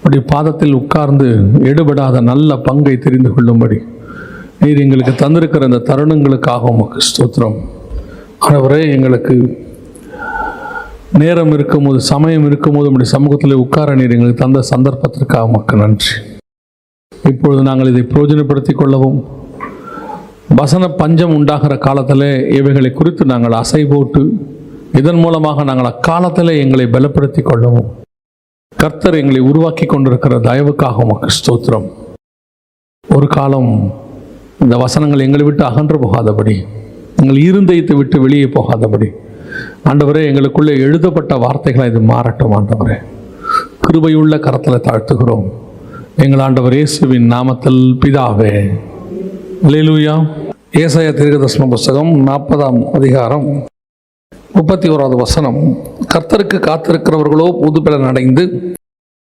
உடைய பாதத்தில் உட்கார்ந்து எடுபடாத நல்ல பங்கை தெரிந்து கொள்ளும்படி நீர் எங்களுக்கு தந்திருக்கிற இந்த தருணங்களுக்காக உமக்கு ஸ்தோத்திரம். ஆண்டவரே, எங்களுக்கு நேரம் இருக்கும்போது, சமயம் இருக்கும்போது உடைய சமூகத்தில் உட்கார நீர் எங்களுக்கு தந்த சந்தர்ப்பத்திற்காக உமக்கு நன்றி. இப்பொழுது நாங்கள் இதை பிரயோஜனப்படுத்திக் கொள்ளவும், வசன பஞ்சம் உண்டாகிற காலத்தில் இவைகளை குறித்து நாங்கள் அசை போட்டு இதன் மூலமாக நாங்கள் அக்காலத்தில் எங்களை பலப்படுத்திக் கொள்ளவும் கர்த்தர் எங்களை உருவாக்கி கொண்டிருக்கிற தயவுக்காக உமக்கு ஸ்தோத்திரம். ஒரு காலம் இந்த வசனங்கள் எங்களை விட்டு அகன்று போகாதபடி, எங்கள் இருதயத்தை விட்டு வெளியே போகாதபடி ஆண்டவரே, எங்களுக்குள்ளே எழுதப்பட்ட வார்த்தைகளை இது மாறட்டும். ஆண்டவரே, கிருபையுள்ள கரத்தில் தாழ்த்துகிறோம் எங்கள் ஆண்டவர் இயேசுவின் நாமத்தில் பிதாவே. அல்லேலூயா. ஏசாயா தீர்க்கதரிசன புஸ்தகம் 40ஆம் அதிகாரம் 31வது வசனம். கர்த்தருக்கு காத்திருக்கிறவர்களோ புதுபலன் அடைந்து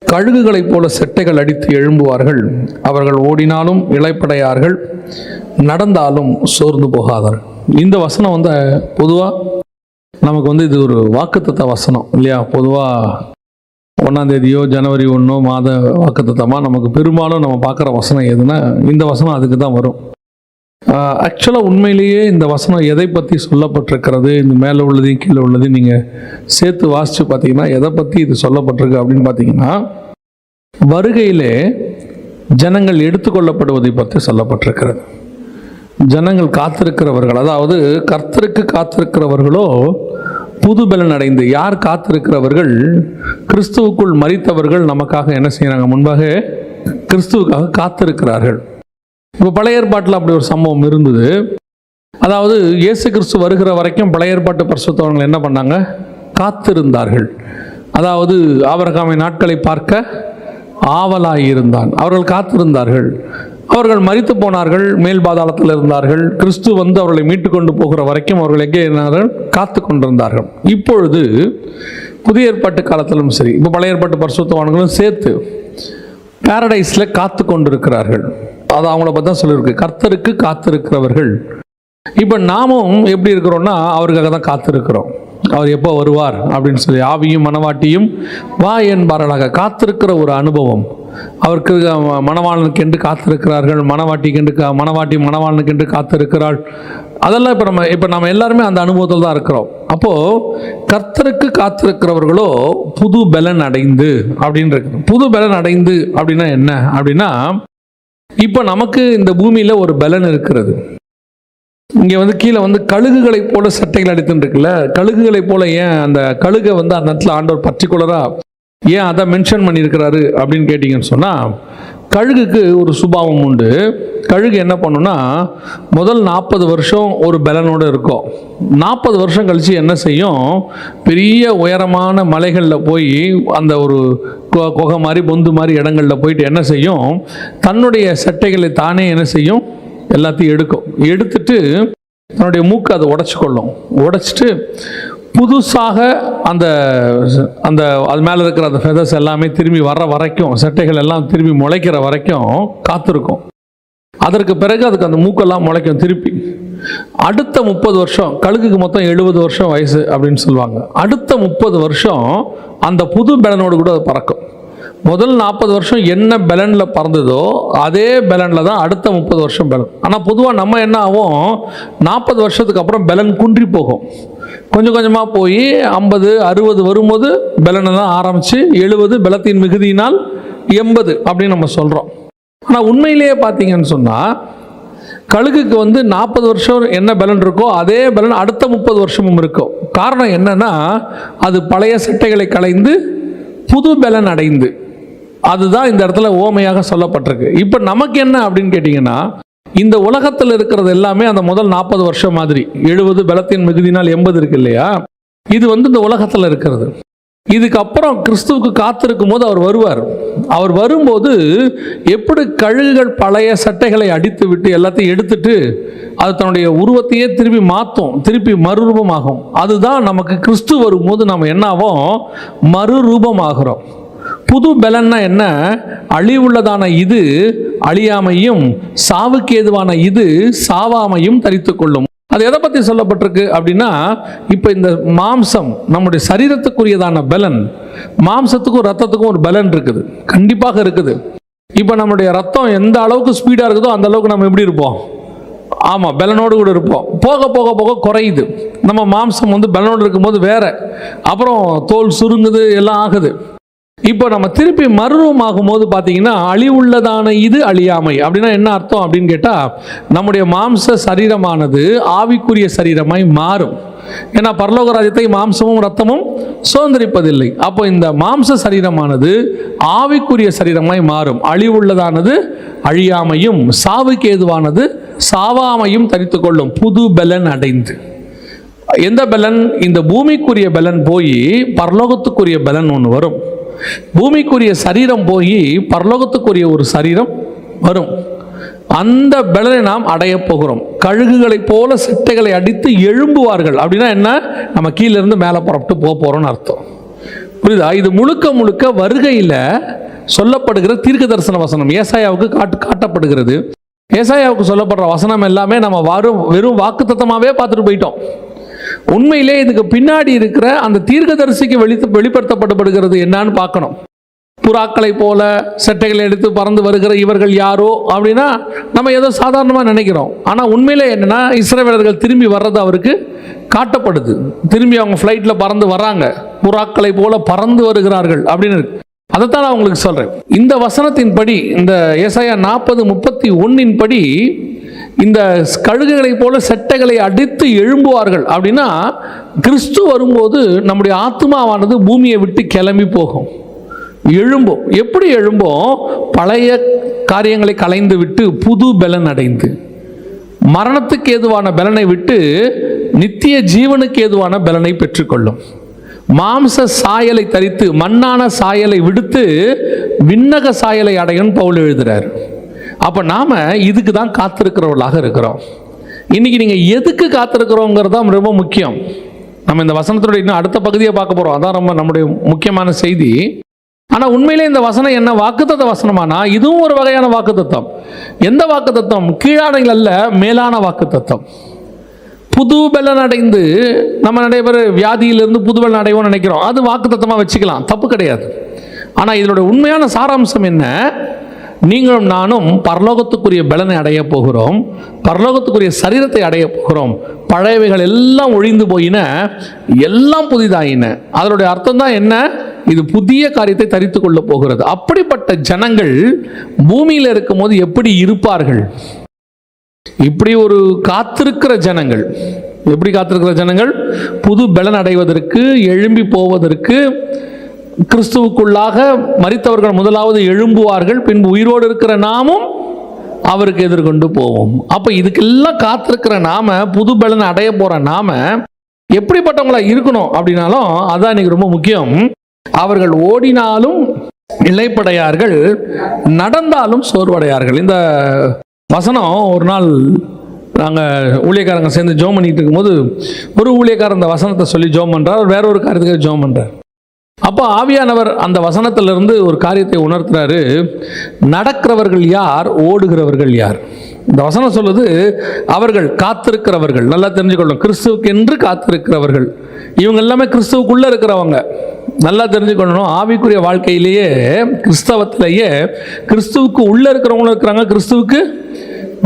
கழுகுகளைப் போல செட்டைகள் அடித்து எழும்புவார்கள். அவர்கள் ஓடினாலும் இளைப்படையார்கள், நடந்தாலும் சோர்ந்து போகாதார்கள். இந்த வசனம் பொதுவாக நமக்கு இது ஒரு வாக்குத்தத்த வசனம் இல்லையா? பொதுவாக 1ஆம் தேதியோ ஜனவரி 1 மாத வாக்குத்தத்தமாக நமக்கு பெரும்பாலும் நம்ம பார்க்குற வசனம் எதுனா இந்த வசனம் அதுக்கு தான் வரும். ஆக்சுவலாக உண்மையிலேயே இந்த வசனம் எதை பற்றி சொல்லப்பட்டிருக்கிறது, இந்த மேலே உள்ளதையும் கீழே உள்ளதையும் நீங்கள் சேர்த்து வாசித்து பார்த்தீங்கன்னா எதை பற்றி இது சொல்லப்பட்டிருக்கு அப்படின்னு பார்த்தீங்கன்னா, வருகையிலே ஜனங்கள் எடுத்துக்கொள்ளப்படுவதை பற்றி சொல்லப்பட்டிருக்கிறது. ஜனங்கள் காத்திருக்கிறவர்கள், அதாவது கர்த்தருக்கு காத்திருக்கிறவர்களோ புது பலன் அடைந்து. யார் காத்திருக்கிறவர்கள்? கிறிஸ்துவுக்குள் மரித்தவர்கள் நமக்காக என்ன செய்யறாங்க? முன்பாக கிறிஸ்துவுக்காக காத்திருக்கிறார்கள். இப்போ பழைய ஏற்பாட்டில் அப்படி ஒரு சம்பவம் இருந்தது. அதாவது இயேசு கிறிஸ்து வருகிற வரைக்கும் பழைய ஏற்பாட்டு பரிசுத்தவர்கள் என்ன பண்ணாங்க? காத்திருந்தார்கள். அதாவது ஆபிரகாமை நாட்களை பார்க்க ஆவலாயிருந்தான். அவர்கள் காத்திருந்தார்கள். அவர்கள் மரித்து போனார்கள், மேல் பாதாளத்தில் இருந்தார்கள். கிறிஸ்து அவர்களை மீட்டு கொண்டு போகிற வரைக்கும் அவர்கள் எங்கே இருந்தார்கள்? காத்து கொண்டிருந்தார்கள். இப்பொழுது புதிய ஏற்பாட்டு காலத்திலும் சரி, இப்போ பழைய ஏற்பாட்டு பரிசுத்தவான்களும் சேர்த்து பாரடைஸில் காத்து கொண்டிருக்கிறார்கள். அது அவங்கள பற்றி தான் சொல்லியிருக்கு, கர்த்தருக்கு காத்திருக்கிறவர்கள். இப்போ நாமும் எப்படி இருக்கிறோம்னா அவருக்காக தான் காத்திருக்கிறோம். அவர் எப்போ வருவார் அப்படின்னு சொல்லி ஆவியும் மனவாட்டியும் வா என்பார்களாக காத்திருக்கிற ஒரு அனுபவம். அவருக்கு மணவாளனுக்கு என்று காத்திருக்கிறார்கள், மணவாட்டி மணவாளனுக்கு என்று காத்திருக்கிறாள். அதெல்லாம் இப்போ நம்ம எல்லாருமே அந்த அனுபவத்தில் தான் இருக்கிறோம். அப்போது கர்த்தருக்கு காத்திருக்கிறவர்களோ புது பலன் அடைந்து அப்படின்னு இருக்கு. புது பலன் அடைந்து அப்படின்னா என்ன அப்படின்னா, இப்போ நமக்கு இந்த பூமியில் ஒரு பலன் இருக்கிறது. இங்கே கீழே கழுகுகளை போல சட்டைகள் அடித்துன்னு இருக்குல்ல, கழுகுகளை போல ஏன் அந்த கழுகை அந்த இடத்துல ஆண்டவர் பர்டிகுலராக ஏன் அதை மென்ஷன் பண்ணியிருக்கிறாரு அப்படின்னு கேட்டிங்கன்னு சொன்னால், கழுகுக்கு ஒரு சுபாவம் உண்டு. கழுகு என்ன பண்ணுன்னா, முதல் 40 வருஷம் ஒரு பலனோடு இருக்கும். 40 வருஷம் கழித்து என்ன செய்யும்? பெரிய உயரமான மலைகளில் போய் அந்த ஒரு குகை மாதிரி பொந்து மாதிரி இடங்களில் போயிட்டு என்ன செய்யும்? தன்னுடைய சட்டைகளை தானே என்ன செய்யும்? எல்லாத்தையும் எடுத்துட்டு தன்னுடைய மூக்கை அதை உடைச்சிட்டு புதுசாக அந்த அந்த அது மேலே இருக்கிற அந்த ஃபெதர்ஸ் எல்லாமே திரும்பி வர்ற வரைக்கும், சட்டைகள் எல்லாம் திரும்பி முளைக்கிற வரைக்கும் காத்திருக்கும். அதற்கு பிறகு அதுக்கு அந்த மூக்கெல்லாம் முளைக்கும் திருப்பி. அடுத்த 30 வருஷம், கழுகுக்கு மொத்தம் 70 வருஷம் வயசு அப்படின்னு சொல்லுவாங்க. அடுத்த 30 வருஷம் அந்த புது பலனோடு கூட அது பறக்கும். முதல் 40 வருஷம் என்ன பலனில் பறந்ததோ அதே பலனில் தான் அடுத்த 30 வருஷம் பலன். ஆனால் பொதுவாக நம்ம என்ன ஆகும்? 40 வருஷத்துக்கு அப்புறம் பலன் குன்றி போகும். கொஞ்சம் கொஞ்சமாக போய் 50 60 வரும்போது பலனை தான் ஆரம்பித்து 70 பலத்தின் மிகுதியினால் 80 அப்படின்னு நம்ம சொல்கிறோம். ஆனால் உண்மையிலேயே பார்த்தீங்கன்னு சொன்னால் கழுகுக்கு 40 வருஷம் என்ன பலன் இருக்கோ அதே பலன் அடுத்த 30 வருஷமும் இருக்கும். காரணம் என்னன்னா, அது பழைய சட்டைகளை களைந்து புது பலன் அடைந்து. அதுதான் இந்த இடத்துல ஓமையாக சொல்லப்பட்டிருக்கு. இப்போ நமக்கு என்ன அப்படின்னு கேட்டிங்கன்னா, இந்த உலகத்தில் இருக்கிறது எல்லாமே அந்த முதல் 40 வருஷம் மாதிரி 70 பலத்தின் மிகுதினால் 80 இருக்கு இல்லையா? இது இந்த உலகத்தில் இருக்கிறது. இதுக்கப்புறம் கிறிஸ்துவுக்கு காத்திருக்கும் போது அவர் வருவார். அவர் வரும்போது எப்படி கழுகுகள் பழைய சட்டைகளை அடித்து விட்டு எல்லாத்தையும் எடுத்துட்டு அது தன்னுடைய உருவத்தையே திருப்பி மாற்றும், திருப்பி மறுரூபமாகும். அதுதான் நமக்கு கிறிஸ்து வரும்போது நம்ம என்னாவும் மறுரூபமாகிறோம். புது பலன்னா என்ன? அழிவுள்ளதான இது அழியாமையும் சாவுக்கு ஏதுவான இது சாவாமையும் தரித்து கொள்ளும். அது எதை பற்றி சொல்லப்பட்டிருக்கு அப்படின்னா, இப்போ இந்த மாம்சம் நம்முடைய சரீரத்துக்குரியதான பலன், மாம்சத்துக்கும் ரத்தத்துக்கும் ஒரு பலன் இருக்குது, கண்டிப்பாக இருக்குது. இப்போ நம்முடைய ரத்தம் எந்த அளவுக்கு ஸ்பீடாக இருக்குதோ அந்த அளவுக்கு நம்ம எப்படி இருப்போம்? ஆமாம், பலனோடு கூட இருப்போம். போக போக போக குறையுது. நம்ம மாம்சம் வந்து பலனோடு இருக்கும்போது வேற, அப்புறம் தோல் சுருங்குது, எல்லாம் ஆகுது. இப்போ நம்ம திருப்பி மறுரூபம் ஆகும்போது பார்த்தீங்கன்னா, அழிவுள்ளதான இது அழியாமை அப்படின்னா என்ன அர்த்தம் அப்படின்னு கேட்டால், நம்முடைய மாம்ச சரீரமானது ஆவிக்குரிய சரீரமாய் மாறும். ஏன்னா பரலோக ராஜ்யத்தை மாம்சமும் ரத்தமும் சுதந்திரிப்பதில்லை. அப்போ இந்த மாம்ச சரீரமானது ஆவிக்குரிய சரீரமாய் மாறும். அழிவுள்ளதானது அழியாமையும், சாவுக்கு ஏதுவானது சாவாமையும் தரித்து கொள்ளும், புது பலன் அடைந்து. எந்த பலன்? இந்த பூமிக்குரிய பலன் போய் பரலோகத்துக்குரிய பலன் ஒன்று வரும். பூமிக்குரிய சரீரம் போய் பரலோகத்துக்குரிய ஒரு சரீரம் வரும். அந்த பலனை நாம் அடைய போகிறோம். கழுகுகளைப் போல சிட்டைகளை அடித்து எழும்புவார்கள் அப்படின்னா என்ன? நம்ம கீழே இருந்து மேலே புறப்பட்டு போக போறோம்னு அர்த்தம். புரியுதா? இது முழுக்க முழுக்க வருகையில் சொல்லப்படுகிற தீர்க்க தரிசன வசனம். ஏசாயாவுக்கு காட்டப்படுகிறது. ஏசாயாவுக்கு சொல்லப்படுற வசனம் எல்லாமே நம்ம வெறும் வாக்குத்தத்தமாகவே பார்த்துட்டு போயிட்டோம். உண்மையிலே இதுக்கு பின்னாடி இருக்கிற அந்த தீர்க்கதரிசிக்கு வெளிப்படுத்தப்படுகிறது என்னன்னு பார்க்கணும். புறாக்களை போல சட்டைகளை எடுத்து பறந்து வருகிற இவர்கள் யாரோ அப்படின்னா நம்ம ஏதோ சாதாரணமாக நினைக்கிறோம். ஆனால் உண்மையிலே என்னன்னா, இஸ்ரவேலர்கள் திரும்பி வர்றது அவருக்கு காட்டப்படுது. திரும்பி அவங்க ஃப்ளைட்டில் பறந்து வர்றாங்க, புறாக்களை போல பறந்து வருகிறார்கள் அப்படின்னு இருக்கு. அதைத்தான் நான் உங்களுக்கு சொல்கிறேன். இந்த வசனத்தின்படி, இந்த ஏசாயா 40:31 படி, இந்த கழுகுகளை போல சட்டைகளை அடித்து எழும்புவார்கள் அப்படின்னா, கிறிஸ்து வரும்போது நம்முடைய ஆத்மாவானது பூமியை விட்டு கிளம்பி போகும், எழும்பும். எப்படி எழும்பும்? பழைய காரியங்களை களைந்து விட்டு புது பலன் அடைந்து, மரணத்துக்கு ஏதுவான பலனை விட்டு நித்திய ஜீவனுக்கு ஏதுவான பலனை பெற்றுக்கொள்ளும். மாம்ச சாயலை தரித்து மண்ணான சாயலை விடுத்து விண்ணக சாயலை அடையும் பவுல் எழுதுறார். அப்போ நாம் இதுக்கு தான் காத்திருக்கிறவர்களாக இருக்கிறோம். இன்றைக்கி நீங்கள் எதுக்கு காத்திருக்கிறோங்கிறது தான் ரொம்ப முக்கியம். நம்ம இந்த வசனத்தோட இன்னும் அடுத்த பகுதியை பார்க்க போகிறோம். அதான் நம்முடைய முக்கியமான செய்தி. ஆனால் உண்மையிலே இந்த வசனம் என்ன வாக்குத்தத்த வசனமானா, இதுவும் ஒரு வகையான வாக்குத்தத்தம். எந்த வாக்குத்தத்தம்? கீழானைகள் அல்ல, மேலான வாக்குத்தத்தம். புது பலன் அடைந்து, நம்ம நிறைய பேர் வியாதியிலிருந்து புது பலன் அடைவோம்னு நினைக்கிறோம். அது வாக்குத்தத்தமாக வச்சுக்கலாம், தப்பு கிடையாது. ஆனால் இதனுடைய உண்மையான சாராம்சம் என்ன? நீங்களும் நானும் பரலோகத்துக்குரிய பலனை அடைய போகிறோம், பரலோகத்துக்குரிய சரீரத்தை அடைய போகிறோம். பழையவைகள் எல்லாம் ஒழிந்து போயின, எல்லாம் புதிதாயின. அதனுடைய அர்த்தம் தான் என்ன? இது புதிய காரியத்தை தரித்து கொள்ள போகிறது. அப்படிப்பட்ட ஜனங்கள் பூமியில் இருக்கும் போது எப்படி இருப்பார்கள்? இப்படி ஒரு காத்திருக்கிற ஜனங்கள், எப்படி காத்திருக்கிற ஜனங்கள்? புது பலன் அடைவதற்கு, எழும்பி போவதற்கு. கிறிஸ்துவுக்குள்ளாக மரித்தவர்கள் முதலாவது எழும்புவார்கள், பின்பு உயிரோடு இருக்கிற நாமும் அவருக்கு எதிர்கொண்டு போவோம். அப்போ இதுக்கெல்லாம் காத்திருக்கிற நாம, புது பலன் அடைய போற நாம எப்படிப்பட்டவங்களா இருக்கணும் அப்படின்னாலும் அதான் இன்னைக்கு ரொம்ப முக்கியம். அவர்கள் ஓடினாலும் இளைப்படையார்கள், நடந்தாலும் சோர்வடையார்கள். இந்த வசனம் ஒரு நாள் நாங்கள் ஊழியக்காரங்க சேர்ந்து ஜோம் பண்ணிட்டு இருக்கும்போது, ஒரு ஊழியக்காரர் இந்த வசனத்தை சொல்லி ஜோம் பண்ணுறார், வேற ஒரு காரியத்துக்கு ஜோம் பண்ணுறார். அப்போ ஆவியானவர் அந்த வசனத்திலிருந்து ஒரு காரியத்தை உணர்த்துறாரு. நடக்கிறவர்கள் யார், ஓடுகிறவர்கள் யார்? இந்த வசனம் சொல்லுது, அவர்கள் காத்திருக்கிறவர்கள். நல்லா தெரிஞ்சுக்கொள்ளணும், கிறிஸ்துவுக்கு என்று காத்திருக்கிறவர்கள். இவங்க எல்லாமே கிறிஸ்துவுக்குள்ளே இருக்கிறவங்க. நல்லா தெரிஞ்சுக்கொள்ளணும், ஆவிக்குரிய வாழ்க்கையிலேயே, கிறிஸ்தவத்திலேயே கிறிஸ்துவுக்கு உள்ளே இருக்கிறவங்களும் இருக்கிறாங்க, கிறிஸ்துவுக்கு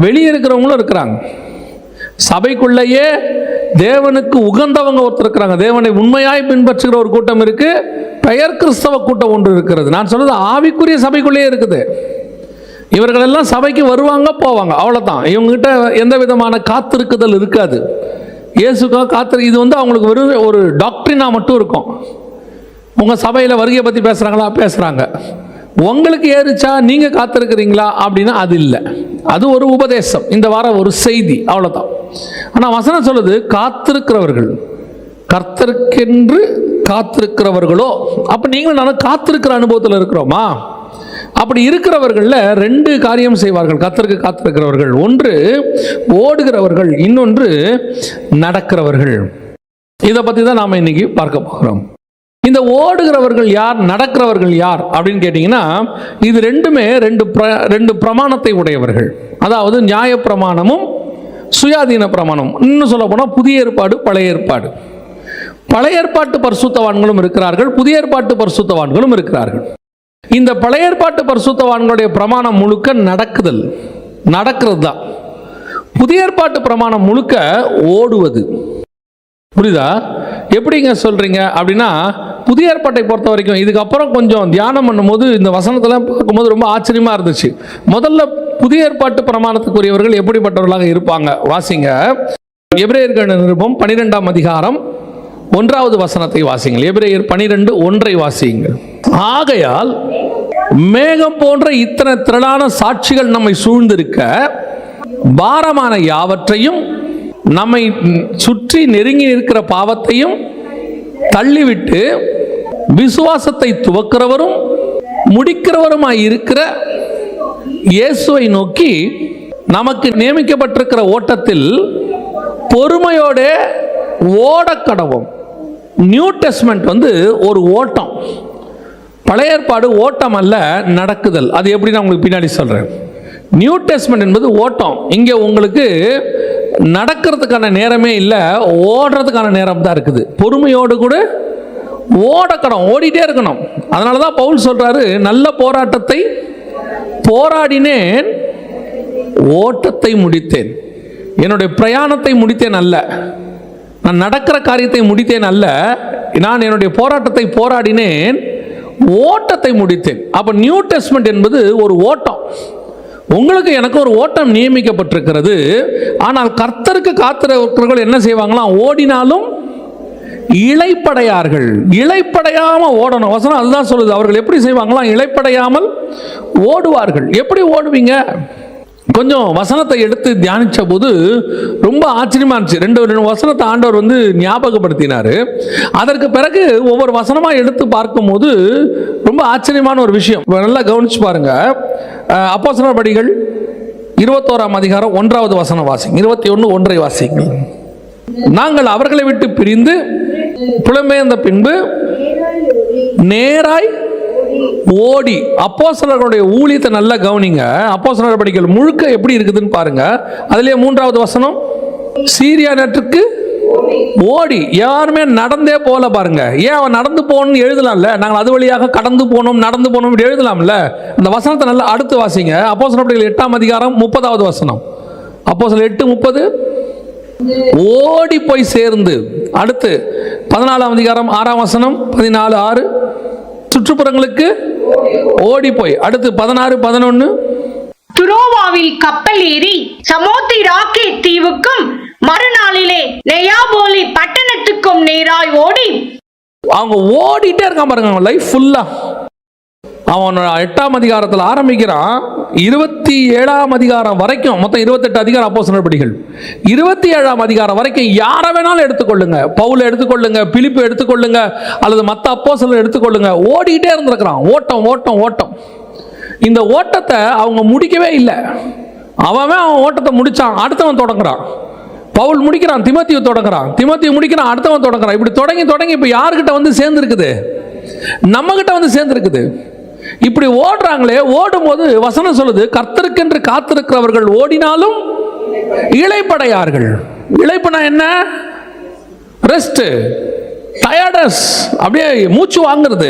வெளியே இருக்கிறவங்களும் இருக்கிறாங்க. சபைக்குள்ளேயே தேவனுக்கு உகந்தவங்க ஒருத்தர் இருக்கிறாங்க, தேவனை உண்மையாய் பின்பற்றுகிற ஒரு கூட்டம் இருக்கு, பெயர் கிறிஸ்தவ கூட்டம் ஒன்று இருக்கிறது. நான் சொல்றது ஆவிக்குரிய சபைக்குள்ளேயே இருக்குது. இவர்கள் எல்லாம் சபைக்கு வருவாங்க, போவாங்க, அவ்வளோதான். இவங்ககிட்ட எந்த விதமான காத்திருக்குதல் இருக்காது. இயேசுக்காக இது அவங்களுக்கு வெறும் ஒரு டாக்டரினா மட்டும் இருக்கும். உங்கள் சபையில் வருகையை பற்றி பேசுகிறாங்களா? பேசுகிறாங்க. உங்களுக்கு ஏறிச்சா, நீங்கள் காத்திருக்கிறீங்களா அப்படின்னா அது இல்லை. அது ஒரு உபதேசம், இந்த வாரம் ஒரு செய்தி, அவ்வளோதான். ஆனால் வசனம் சொல்லுது, காத்திருக்கிறவர்கள், கர்த்தருக்கென்று காத்திருக்கிறவர்களோ. அப்போ நீங்களும் நானும் காத்திருக்கிற அனுபவத்தில் இருக்கிறோமா? அப்படி இருக்கிறவர்களில் ரெண்டு காரியம் செய்வார்கள் கர்த்தருக்கு காத்திருக்கிறவர்கள். ஒன்று ஓடுகிறவர்கள், இன்னொன்று நடக்கிறவர்கள். இதை பற்றி தான் நாம் இன்னைக்கு பார்க்க போகிறோம். இந்த ஓடுகிறவர்கள் யார், நடக்கிறவர்கள் யார் அப்படின்னு கேட்டிங்கன்னா, இது ரெண்டுமே ரெண்டு பிரமாணத்தை உடையவர்கள். அதாவது நியாய பிரமாணமும் சுயாதீன பிரமாணம். இன்னும் சொல்ல போனால் புதிய ஏற்பாடு, பழைய ஏற்பாடு. பழைய ஏற்பாட்டு பரிசுத்தவான்களும் இருக்கிறார்கள், புதிய ஏற்பாட்டு பரிசுத்தவான்களும் இருக்கிறார்கள். இந்த பழைய ஏற்பாட்டு பரிசுத்தவான்களுடைய பிரமாணம் முழுக்க நடக்கிறது தான். புதிய ஏற்பாட்டு பிரமாணம் முழுக்க ஓடுவது. புரியுதா? எப்படிங்க சொல்றீங்க அப்படின்னா, புதிய ஏற்பாட்டை பொறுத்த வரைக்கும் இதுக்கப்புறம் கொஞ்சம் தியானம் பண்ணும்போது இந்த வசனத்தில் பார்க்கும்போது ரொம்ப ஆச்சரியமா இருந்துச்சு. முதல்ல புதிய ஏற்பாட்டு பிரமாணத்துக்குரியவர்கள் எப்படிப்பட்டவர்களாக இருப்பாங்க? வாசிங்க, எபிரேயர்கள் நிருபம் 12ஆம் அதிகாரம் 1வது வசனத்தை வாசிங்கள். எபிரேயர் 12:1 வாசியுங்கள். ஆகையால் மேகம் போன்ற இத்தனை திரளான சாட்சிகள் நம்மை சூழ்ந்திருக்க, பாரமான யாவற்றையும் நம்மை சுற்றி நெருங்கி இருக்கிற பாவத்தையும் தள்ளிவிட்டு விசுவாசத்தை துவக்கிறவரும் முடிக்கிறவருமாய் இருக்கிற இயேசுவை நோக்கி நமக்கு நியமிக்கப்பட்டிருக்கிற ஓட்டத்தில் பொறுமையோட ஓடக்கடவும். நியூ டெஸ்ட்மென்ட் ஒரு ஓட்டம். பழைய ஏற்பாடு ஓட்டம் அல்ல, நடக்குதல். அது எப்படி நான் உங்களுக்கு பின்னாடி சொல்றேன். நியூ டெஸ்ட்மென்ட் என்பது ஓட்டம். இங்கே உங்களுக்கு நடக்கிறதுக்கான நேரமே இல்லை, ஓடுறதுக்கான நேரம் தான் இருக்குது. பொறுமையோடு கூட ஓடக்கணும், ஓடிட்டே இருக்கணும். அதனால தான் பவுல் சொல்றாரு, நல்ல போராட்டத்தை போராடினேன், ஓட்டத்தை முடித்தேன். என்னுடைய பிரயாணத்தை முடித்தேன் அல்ல, நான் நடக்கிற காரியத்தை முடித்தேன் அல்ல, நான் என்னுடைய போராட்டத்தை போராடினேன், ஓட்டத்தை முடித்தேன். அப்ப நியூ டெஸ்ட்மென்ட் என்பது ஒரு ஓட்டம். உங்களுக்கு எனக்கு ஒரு ஓட்டம் நியமிக்கப்பட்டிருக்கிறது. ஆனால் கர்த்தருக்கு காத்திருக்கிறவர்கள் என்ன செய்வாங்களாம்? ஓடினாலும் இளைப்படையார்கள். இளைப்படையாம ஓடணும். வசனம் அதுதான் சொல்லுது. அவர்கள் எப்படி செய்வாங்களாம்? இளைப்படையாமல் ஓடுவார்கள். எப்படி ஓடுவீங்க? கொஞ்சம் வசனத்தை எடுத்து தியானிச்ச போது ரொம்ப ஆச்சரியமா இருந்துச்சு. ரெண்டு வசனத்தை ஆண்டவர் ஞாபகப்படுத்தினாரு. அதற்கு பிறகு ஒவ்வொரு வசனமா எடுத்து பார்க்கும் போது ரொம்ப ஆச்சரியமான ஒரு விஷயம். நல்லா கவனிச்சு பாருங்க. அப்போஸ்தலர் படிகள் 21ஆம் அதிகாரம் 1வது வசனம் வாசிங்க. 21:1 வாசிங்க. நாங்கள் அவர்களை விட்டு பிரிந்து புலம்பெயர்ந்த பின்பு நேராய் ஓடி. அப்போஸ்தலர்களுடைய ஊழியத்தை நல்லா கவனிங்க. அப்போஸ்தலர் படிகள் முழுக்க எப்படி இருக்குதுன்னு பாருங்க. அதுலயே 3வது வசனம், சீரியா நாட்டுக்கு ஓடி. யாருமே நடந்தே போல பாருங்க. ஏன் அவன் நடந்து போகணும்னு எழுதலாம்ல? நாங்கள் அது வழியாக கடந்து போனோம், நடந்து போனோம் இப்படி எழுதலாம்ல? அந்த வசனத்தை நல்லா அடுத்து வாசிங்க. அப்போஸ்தலர் படிகள் 8ஆம் அதிகாரம் 30வது வசனம். அப்போஸ்தலர் 8:30 ஓடி போய் சேர்ந்து. அடுத்து 14ஆம் அதிகாரம் 6ஆம் வசனம் 14:6 சுற்றுப்புறங்களுக்கு ஓடி போய். அடுத்து 16:11 துரோவாவில் கப்பல் ஏறி சமோத்திராக்கே தீவுக்கும் மறுநாளிலே நெயாபோலி பட்டணத்துக்கும் நேராய் ஓடி. அவங்க ஓடிட்டே இருக்கான் பாருங்க. லைஃப் ஃபுல்லா அவன் 8ஆம் அதிகாரத்தில் ஆரம்பிக்கிறான், 27ஆம் அதிகாரம் வரைக்கும், மொத்தம் 28 அதிகாரம் அப்போஸ்தலர் படிகள். 27ஆம் அதிகாரம் வரைக்கும் யாரை வேணாலும் எடுத்துக்கொள்ளுங்க, பவுல் எடுத்துக்கொள்ளுங்க, பிலிப்பு எடுத்துக்கொள்ளுங்க, அல்லது மற்ற அப்போஸ்தலர் எடுத்துக்கொள்ளுங்க, ஓடிட்டே இருந்திருக்கிறான். ஓட்டம் ஓட்டம் ஓட்டம். இந்த ஓட்டத்தை அவங்க முடிக்கவே இல்லை. அவன் ஓட்டத்தை முடிச்சான், அடுத்தவன் தொடங்குறான். பவுல் முடிக்கிறான், திமோத்தேயு தொடங்குறான், திமோத்தேயு முடிக்கிறான், அடுத்தவன் தொடங்குறான். இப்படி தொடங்கி தொடங்கி இப்போ யாருக்கிட்ட சேர்ந்துருக்குது? நம்ம கிட்ட சேர்ந்துருக்குது. இப்படி ஓடுறாங்களே. ஓடும்போது வசனம் சொல்லுது, கர்த்தருக்கென்று காத்திருக்கிறவர்கள் ஓடினாலும் இளைப்படையார்கள். இளைப்புனா என்ன? ரெஸ்ட், டயர்டஸ், அப்படியே மூச்சு வாங்குறது.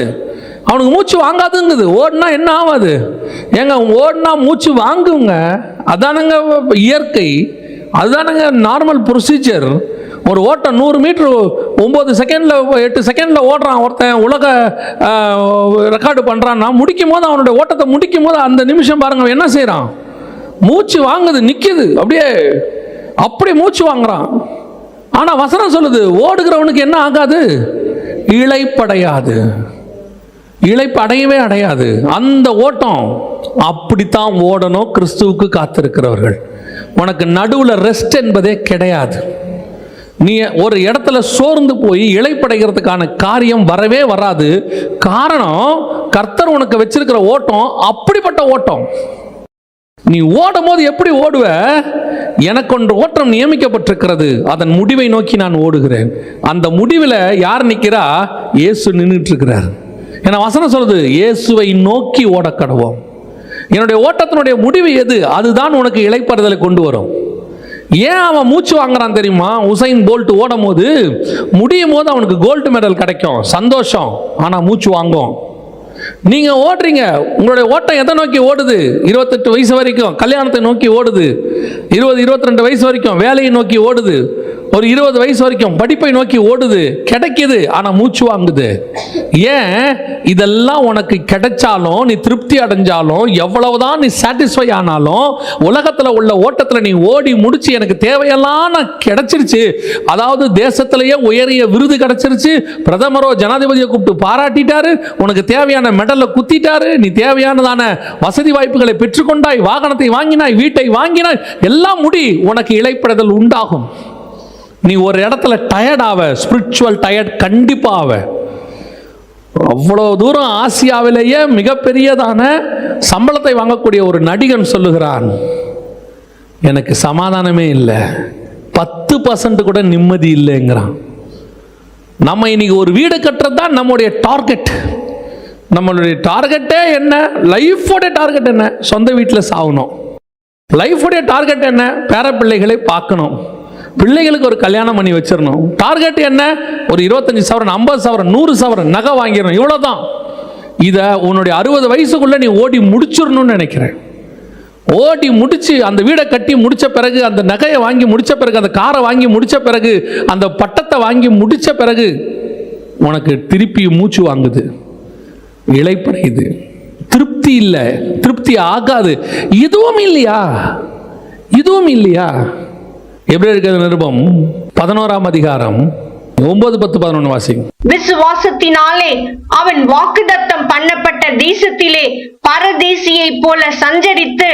அவனுக்கு மூச்சு வாங்காதுங்குது. ஓடினா என்ன ஆகாது? ஏங்க ஓடினா மூச்சு வாங்குங்க. அதானுங்க இயற்கை, அதுதானுங்க நார்மல் ப்ரொசீஜர். ஒரு ஓட்டம் 100 மீட்டர் 9 செகண்டில் 8 செகண்டில் ஓடுறான் ஒருத்தன், உலக ரெக்கார்டு பண்ணுறான்னா, முடிக்கும் போது அவனுடைய ஓட்டத்தை முடிக்கும் போது அந்த நிமிஷம் பாருங்க என்ன செய்கிறான்? மூச்சு வாங்குது, நிற்கிது, அப்படி மூச்சு வாங்குறான். ஆனால் வசனம் சொல்லுது, ஓடுகிறவனுக்கு என்ன ஆகாது? இளைப்படையாது. இளைப்பு அடையவே அடையாது. அந்த ஓட்டம் அப்படித்தான் ஓடணும் கிறிஸ்துவுக்கு காத்திருக்கிறவர்கள். உனக்கு நடுவில் ரெஸ்ட் என்பதே கிடையாது. நீ ஒரு இடத்துல சோர்ந்து போய் இளைப்படைகிறதுக்கான காரியம் வரவே வராது. காரணம், கர்த்தர் உனக்கு வச்சிருக்கிற ஓட்டம் அப்படிப்பட்ட ஓட்டம். நீ ஓடும் போது எப்படி ஓடுவ? எனக்கு ஒன்று ஓட்டம் நியமிக்கப்பட்டிருக்கிறது, அதன் முடிவை நோக்கி நான் ஓடுகிறேன். அந்த முடிவில் யார் நிற்கிறா? இயேசு நின்றுட்டு இருக்கிறார். ஏன்னா வசனம் சொல்லுது, இயேசுவை நோக்கி ஓடக்கடவோம். என்னுடைய ஓட்டத்தினுடைய முடிவு எது? அதுதான் உனக்கு இளைப்பாறுதலை கொண்டு வரும். ஏன் அவன் மூச்சு வாங்குறான் தெரியுமா? உசைன் போல்ட் ஓடும் போது முடியும் போது அவனுக்கு கோல்டு மெடல் கிடைக்கும், சந்தோஷம். ஆனால் மூச்சு வாங்கும். நீங்க ஓடுறீங்க, உங்களுடைய ஓட்டம் எதை நோக்கி ஓடுது? 28 வயசு வரைக்கும் கல்யாணத்தை நோக்கி ஓடுது, 20-22 வயசு வரைக்கும் வேலையை நோக்கி ஓடுது, ஒரு 20 வயசு வரைக்கும் படிப்பை நோக்கி ஓடுது, கிடைக்குது, ஆனா மூச்சு வாங்குது. ஏன்? இதெல்லாம் உனக்கு கிடைச்சாலும், நீ திருப்தி அடைஞ்சாலும், எவ்வளவுதான் நீ சாட்டிஸ்ஃபை ஆனாலும், உலகத்துல உள்ள ஓட்டத்துல நீ ஓடி முடிச்சு எனக்கு தேவையெல்லாம் நான் கிடைச்சிருச்சு, அதாவது தேசத்திலேயே உயரிய விருது கிடைச்சிருச்சு, பிரதமரோ ஜனாதிபதியை கூப்பிட்டு பாராட்டிட்டாரு, உனக்கு தேவையான மெடலை குத்திட்டாரு, நீ தேவையானதான வசதி வாய்ப்புகளை பெற்றுக்கொண்டாய், வாகனத்தை வாங்கினாய், வீட்டை வாங்கினாய், எல்லாம் முடி, உனக்கு இளைப்படைதல் உண்டாகும். நீ ஒரு இடத்துல டயர்ட் ஆவ, ஸ்பிரிச்சுவல் டயர்ட் கண்டிப்பா ஆவ. அவ்வளவு தூரம் ஆசியாவிலேயே மிகப்பெரியதான சம்பளத்தை வாங்கக்கூடிய ஒரு நடிகன் சொல்லுகிறான், எனக்கு சமாதானமே இல்லை, 10% கூட நிம்மதி இல்லைங்கிறான். நம்ம இன்னைக்கு ஒரு வீடு கட்டுறது தான் நம்முடைய டார்கெட். நம்மளுடைய டார்கெட்டே என்ன? லைஃபோட டார்கெட் என்ன? சொந்த வீட்டில் சாகணும். லைஃபோடைய டார்கெட் என்ன? பேர பிள்ளைகளை பார்க்கணும், பிள்ளைகளுக்கு ஒரு கல்யாணம் பண்ணி வச்சிடணும். டார்கெட் என்ன? ஒரு 25 சவரன், 50 சவரன், 100 சவரன் நகை வாங்கிடணும், இவ்வளோதான். இதை உன்னுடைய 60 வயசுக்குள்ள நீ ஓடி முடிச்சிடணும்னு நினைக்கிறேன். ஓடி முடிச்சு அந்த வீடை கட்டி முடிச்ச பிறகு, அந்த நகையை வாங்கி முடிச்ச பிறகு, அந்த காரை வாங்கி முடிச்ச பிறகு, அந்த பட்டத்தை வாங்கி முடிச்ச பிறகு உனக்கு திருப்பி மூச்சு வாங்குது, இளைப்படையுது, திருப்தி இல்லை, திருப்தி ஆகாது. இதுவும் இல்லையா? இதுவும் இல்லையா? எபிரேயர் நிருபம் 11ஆம் அதிகாரம் 9, 10, 11 வாசிங்க. விசுவாசத்தினாலே அவன் வாக்குத்தத்தம் பண்ணப்பட்ட தேசத்திலே பரதேசியை போல சஞ்சரித்து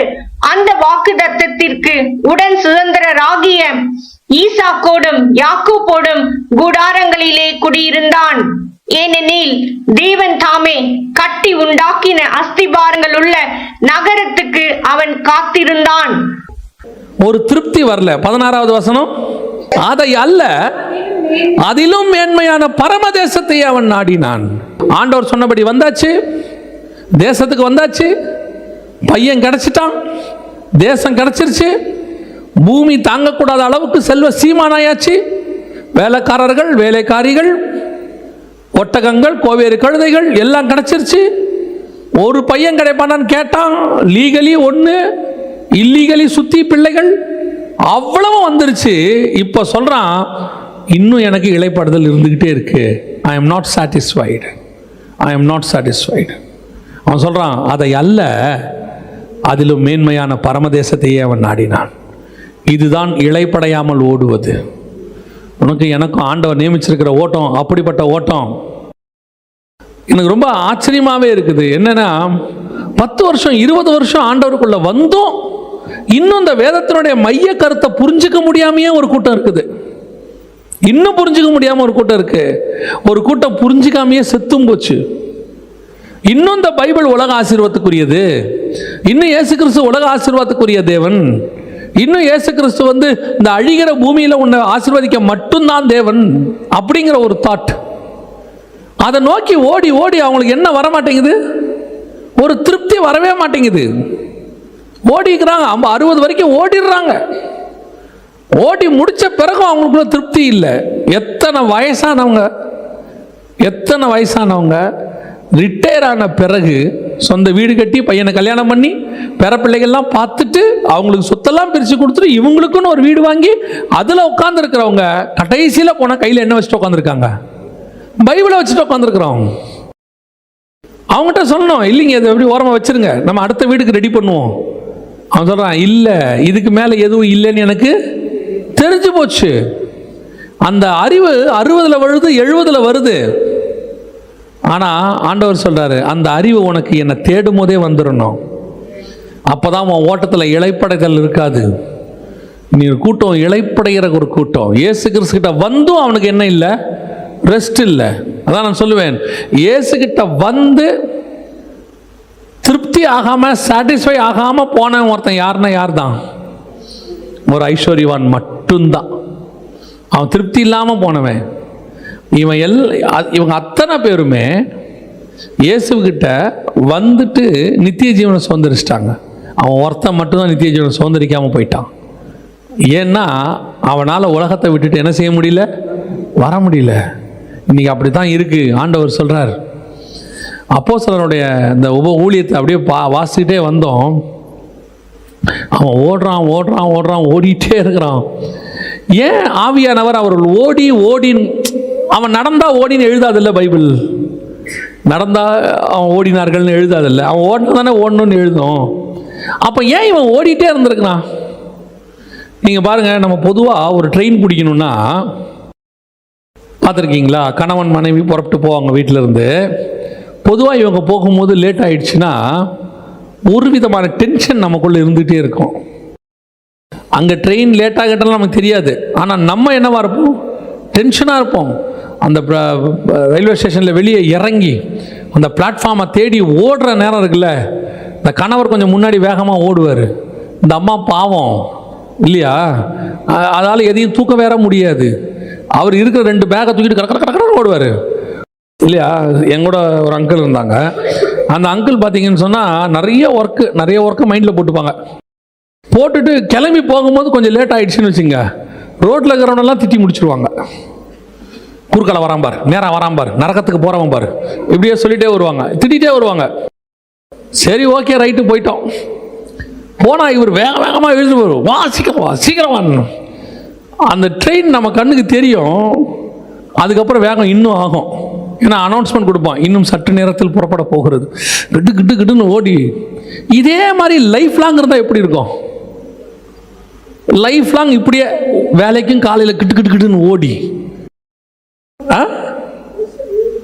அந்த வாக்குத்தத்தத்திற்கு உடன் சுதந்திரராகிய ஈசாக்கோடும் யாக்கோபோடும் கூடாரங்களிலே குடியிருந்தான். ஏனெனில் தேவன் தாமே கட்டி உண்டாக்கின அஸ்திபாரங்கள் உள்ள நகரத்துக்கு அவன் காத்திருந்தான். ஒரு திருப்தி வரல. 16வது வசனம், அதை அல்ல அதிலும் மேன்மையான பரமதேசத்தை அவன் நாடினான். ஆண்டவர் சொன்னபடி வந்தாச்சு, தேசத்துக்கு வந்தாச்சு, பையன் கிடைச்சிட்டான், தேசம் கிடைச்சிருச்சு, பூமி தாங்கக்கூடாத அளவுக்கு செல்வ சீமானாயாச்சு, வேலைக்காரர்கள், வேலைக்காரிகள், ஒட்டகங்கள், கோவேறு கழுதைகள் எல்லாம் கிடைச்சிருச்சு. ஒரு பையன் கிடைப்பானான்னு கேட்டான், லீகலி ஒன்று, இல்லீகலி சுத்தி பிள்ளைகள், அவ்வளவு வந்துருச்சு. இப்போ சொல்றான், இன்னும் எனக்கு இளைப்பாறுதல் இருந்துகிட்டே இருக்கு. I am not satisfied, I am not satisfied. அவன் சொல்றான், அதை அல்ல அதிலும் மேன்மையான பரமதேசத்தையே அவன் நாடினான். இதுதான் இளைப்படையாமல் ஓடுவது. உனக்கு எனக்கும் ஆண்டவர் நியமிச்சிருக்கிற ஓட்டம் அப்படிப்பட்ட ஓட்டம். எனக்கு ரொம்ப ஆச்சரியமாகவே இருக்குது. என்னன்னா, 10 வருஷம் 20 வருஷம் ஆண்டவருக்குள்ள வந்தும் இன்னும் இந்த வேதத்தினுடைய மைய கருத்தை புரிஞ்சுக்க முடியாமையே ஒரு கூட்டம் இருக்குது. இன்னும் புரிஞ்சுக்க முடியாம ஒரு கூட்டம் இருக்கு. ஒரு கூட்டம் புரிஞ்சுக்காமையே செத்தும் போச்சு. இன்னும் இந்த பைபிள் உலக ஆசீர்வாதத்துக்குரியது, இன்னும் இயேசு கிறிஸ்து உலக ஆசீர்வாதத்துக்குரிய தேவன், இன்னும் இயேசு கிறிஸ்து இந்த அழிகிற பூமியில உன்னை ஆசீர்வதிக்க மட்டும்தான் தேவன் அப்படிங்கிற ஒரு தாட். அதை நோக்கி ஓடி ஓடி அவங்களுக்கு என்ன வர மாட்டேங்குது? ஒரு திருப்தி வரவே மாட்டேங்குது. ஓடிக்கிறாங்க, 60 வரைக்கும் ஓடிடுறாங்க. ஓடி முடிச்ச பிறகும் அவங்களுக்குள்ள திருப்தி இல்லை. எத்தனை வயசானவங்க ரிட்டையர் ஆன பிறகு சொந்த வீடு கட்டி பையனை கல்யாணம் பண்ணி பேர பிள்ளைகள்லாம் பார்த்துட்டு அவங்களுக்கு சொத்தெல்லாம் பிரித்து கொடுத்துட்டு இவங்களுக்குன்னு ஒரு வீடு வாங்கி அதில் உட்காந்துருக்கிறவங்க கடைசியில் போனால் கையில் என்ன வச்சுட்டு உட்காந்துருக்காங்க? பைபிளை வச்சுட்டு உட்காந்துருக்குறோம். அவங்ககிட்ட சொன்னோம், இல்லைங்க இதை எப்படி ஓரமாக வச்சுருங்க, நம்ம அடுத்த வீட்டுக்கு ரெடி பண்ணுவோம். அவன் சொல்கிறான், இல்லை இதுக்கு மேலே எதுவும் இல்லைன்னு எனக்கு தெரிஞ்சு போச்சு. அந்த அறிவு 60ல் வருது, 70ல் வருது. ஆனால் ஆண்டவர் சொல்கிறாரு, அந்த அறிவு உனக்கு என்னை தேடும் போதே வந்துடணும். அப்போ தான் உன் ஓட்டத்தில் இளைப்படைதல் இருக்காது. நீ ஒரு கூட்டம் இளைப்படைகிற ஒரு கூட்டம். இயேசு கிறிஸ்துக்கிட்ட வந்தும் அவனுக்கு என்ன இல்லை? ரெஸ்ட் இல்லை. அதான் நான் சொல்லுவேன், இயேசுக்கிட்ட வந்து திருப்தி ஆகாமல் சாட்டிஸ்ஃபை ஆகாமல் போன ஒருத்தன் யார் தான்? ஒரு ஐஸ்வர்யவான் மட்டும்தான். அவன் திருப்தி இல்லாமல் போனவன். இவங்க அத்தனை பேருமே இயேசுக்கிட்ட வந்துட்டு நித்திய ஜீவனை சுதந்திரிச்சிட்டாங்க. அவன் ஒருத்தன் மட்டும்தான் நித்திய ஜீவனை சுதந்திரிக்காமல் போயிட்டான். ஏன்னா அவனால் உலகத்தை விட்டுட்டு என்ன செய்ய முடியல, வர முடியல. இன்னைக்கு அப்படி தான் இருக்கு. ஆண்டவர் சொல்றார். அப்போஸ்தலருடைய இந்த ஊழியத்தை அப்படியே வாசிக்கிட்டே வந்தோம். அவன் ஓடுறான் ஓடுறான் ஓடுறான், ஓடிட்டே இருக்கிறான். ஏன் ஆவியானவர் அவர்கள் ஓடின்னு, அவன் நடந்தா ஓடின்னு எழுதாதில்ல பைபிள். நடந்தா அவன் ஓடினார்கள்னு எழுதாதில்ல. அவன் ஓடினா தானே ஓடணும்னு எழுதும். அப்போ ஏன் இவன் ஓடிட்டே இருந்திருக்கிறான்? நீங்கள் பாருங்கள், நம்ம பொதுவாக ஒரு ட்ரெயின் பிடிக்கணும்னா பார்த்துருக்கீங்களா? கணவன் மனைவி புறப்பட்டு போவாங்க வீட்டிலேருந்து. பொதுவாக இவங்க போகும்போது லேட் ஆகிடுச்சுன்னா ஒரு விதமான டென்ஷன் நமக்குள்ளே இருந்துகிட்டே இருக்கும். அங்கே ட்ரெயின் லேட் ஆகிட்டாலும் நமக்கு தெரியாது, ஆனால் நம்ம என்னவா இருப்போம், டென்ஷனாக இருப்போம். அந்த ரயில்வே ஸ்டேஷனில் வெளியே இறங்கி அந்த பிளாட்ஃபார்மை தேடி ஓடுற நேரம் இருக்குல்ல, இந்த கணவர் கொஞ்சம் முன்னாடி வேகமாக ஓடுவார். இந்த அம்மா பாவம் இல்லையா, அதால் எதையும் தூக்க வேற முடியாது. அவர் இருக்கிற 2 பேக்கை தூக்கிட்டு கரெக்டாக ஓடுவார் இல்லையா. எங்கூட ஒரு அங்கிள் இருந்தாங்க. அந்த அங்கிள் பார்த்தீங்கன்னு சொன்னால் நிறைய ஒர்க்கு மைண்டில் போட்டுப்பாங்க. போட்டுட்டு கிளம்பி போகும்போது கொஞ்சம் லேட் ஆகிடுச்சுன்னு வச்சுங்க, ரோட்டில் இருக்கிறவனெல்லாம் திட்டி முடிச்சுடுவாங்க. குறுக்கலை வரான் பார், நேராக வரான் பார், நரகத்துக்கு போகிறவன் பார், இப்படியே சொல்லிகிட்டே வருவாங்க, திட்டிகிட்டே வருவாங்க. சரி ஓகே ரைட்டு போயிட்டோம். போனால் இவர் வேகமாக எழுந்து வரும், வா சீக்கிரம் வா. அந்த ட்ரெயின் நம்ம கண்ணுக்கு தெரியும். அதுக்கப்புறம் வேகம் இன்னும் ஆகும். ஏன்னா அனௌன்ஸ்மெண்ட் கொடுப்பான், இன்னும் சற்று நேரத்தில் புறப்பட போகிறது, கிட்டுன்னு ஓடி. இதே மாதிரி லைஃப் லாங் இருந்தால் எப்படி இருக்கும்? லைஃப் லாங் இப்படியே வேலைக்கும் காலையில் கிட்டுன்னு ஓடி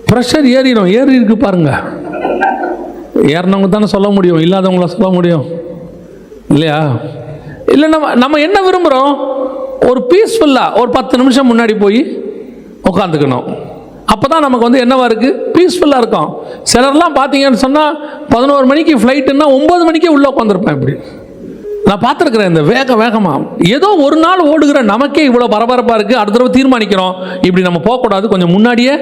ப்ரெஷர் ஏறி இருக்கு பாருங்க. ஏறினவங்க தானே சொல்ல முடியும், இல்லாதவங்கள சொல்ல முடியும் இல்லையா? இல்லை நம்ம என்ன விரும்புகிறோம்? ஒரு பீஸ்ஃபுல்லாக ஒரு 10 நிமிஷம் முன்னாடி போய் உட்காந்துக்கணும். அப்போ தான் நமக்கு வந்து என்னவா இருக்குது, பீஸ்ஃபுல்லாக இருக்கும். சிலர்லாம் பார்த்தீங்கன்னு சொன்னால் 11 மணிக்கு ஃப்ளைட்டுன்னா 9 மணிக்கே உள்ளே உட்காந்துருப்பேன். இப்படி நான் பார்த்துருக்குறேன். இந்த வேகமாக ஏதோ ஒரு நாள் ஓடுகிற நமக்கே இவ்வளோ பரபரப்பாக இருக்குது. அடுத்த தடவை தீர்மானிக்கிறோம், இப்படி நம்ம போகக்கூடாது, கொஞ்சம் முன்னாடியே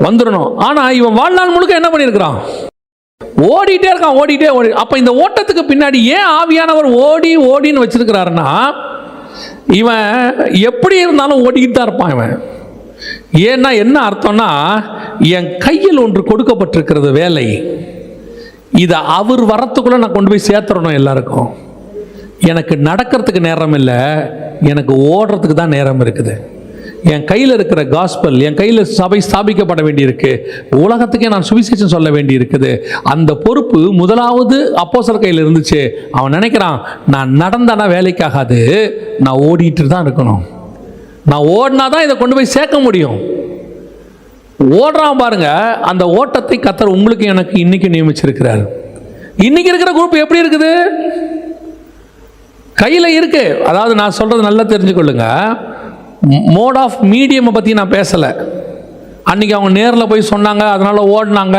வந்துடணும். ஆனால் இவன் வாழ்நாள் முழுக்க என்ன பண்ணியிருக்கிறான்? ஓடிட்டே இருக்கான், ஓடி. அப்போ இந்த ஓட்டத்துக்கு பின்னாடி ஏன் ஆவியானவர் ஓடின்னு வச்சிருக்கிறாருன்னா, இவன் எப்படி இருந்தாலும் ஓடிக்கிட்டு தான் இருப்பான் இவன். ஏன்னா என்ன அர்த்தம்னா, என் கையில் ஒன்று கொடுக்கப்பட்டிருக்கிறது வேலை, இதை அவர் வரத்துக்குள்ள நான் கொண்டு போய் சேர்த்துடணும் எல்லாருக்கும். எனக்கு நடக்கிறதுக்கு நேரம் இல்லை, எனக்கு ஓடுறதுக்கு தான் நேரம் இருக்குது. என் கையில் இருக்கிற காஸ்பல், என் கையில் சபை ஸ்தாபிக்கப்பட வேண்டியிருக்கு, உலகத்துக்கே நான் சுவிசேஷம் சொல்ல வேண்டி இருக்குது. அந்த பொறுப்பு முதலாவது அப்போஸ்தலர் கையில் இருந்துச்சு. அவன் நினைக்கிறான், நான் நடந்தானா வேலைக்காகாது, நான் ஓடிட்டு தான் இருக்கணும். நான் ஓடினா தான் இதை கொண்டு போய் சேர்க்க முடியும். ஓடுறான் பாருங்க. அந்த ஓட்டத்தை கர்த்தர் உங்களுக்கு எனக்கு இன்னைக்கு நியமிச்சிருக்கிறார். இன்னைக்கு இருக்கிற குரூப் எப்படி இருக்குது? கையில் இருக்கு. அதாவது நான் சொல்றது நல்லா தெரிஞ்சுக்கொள்ளுங்க. மோட் ஆஃப் மீடியமை பற்றி நான் பேசலை. அன்றைக்கி அவங்க நேரில் போய் சொன்னாங்க, அதனால் ஓடினாங்க.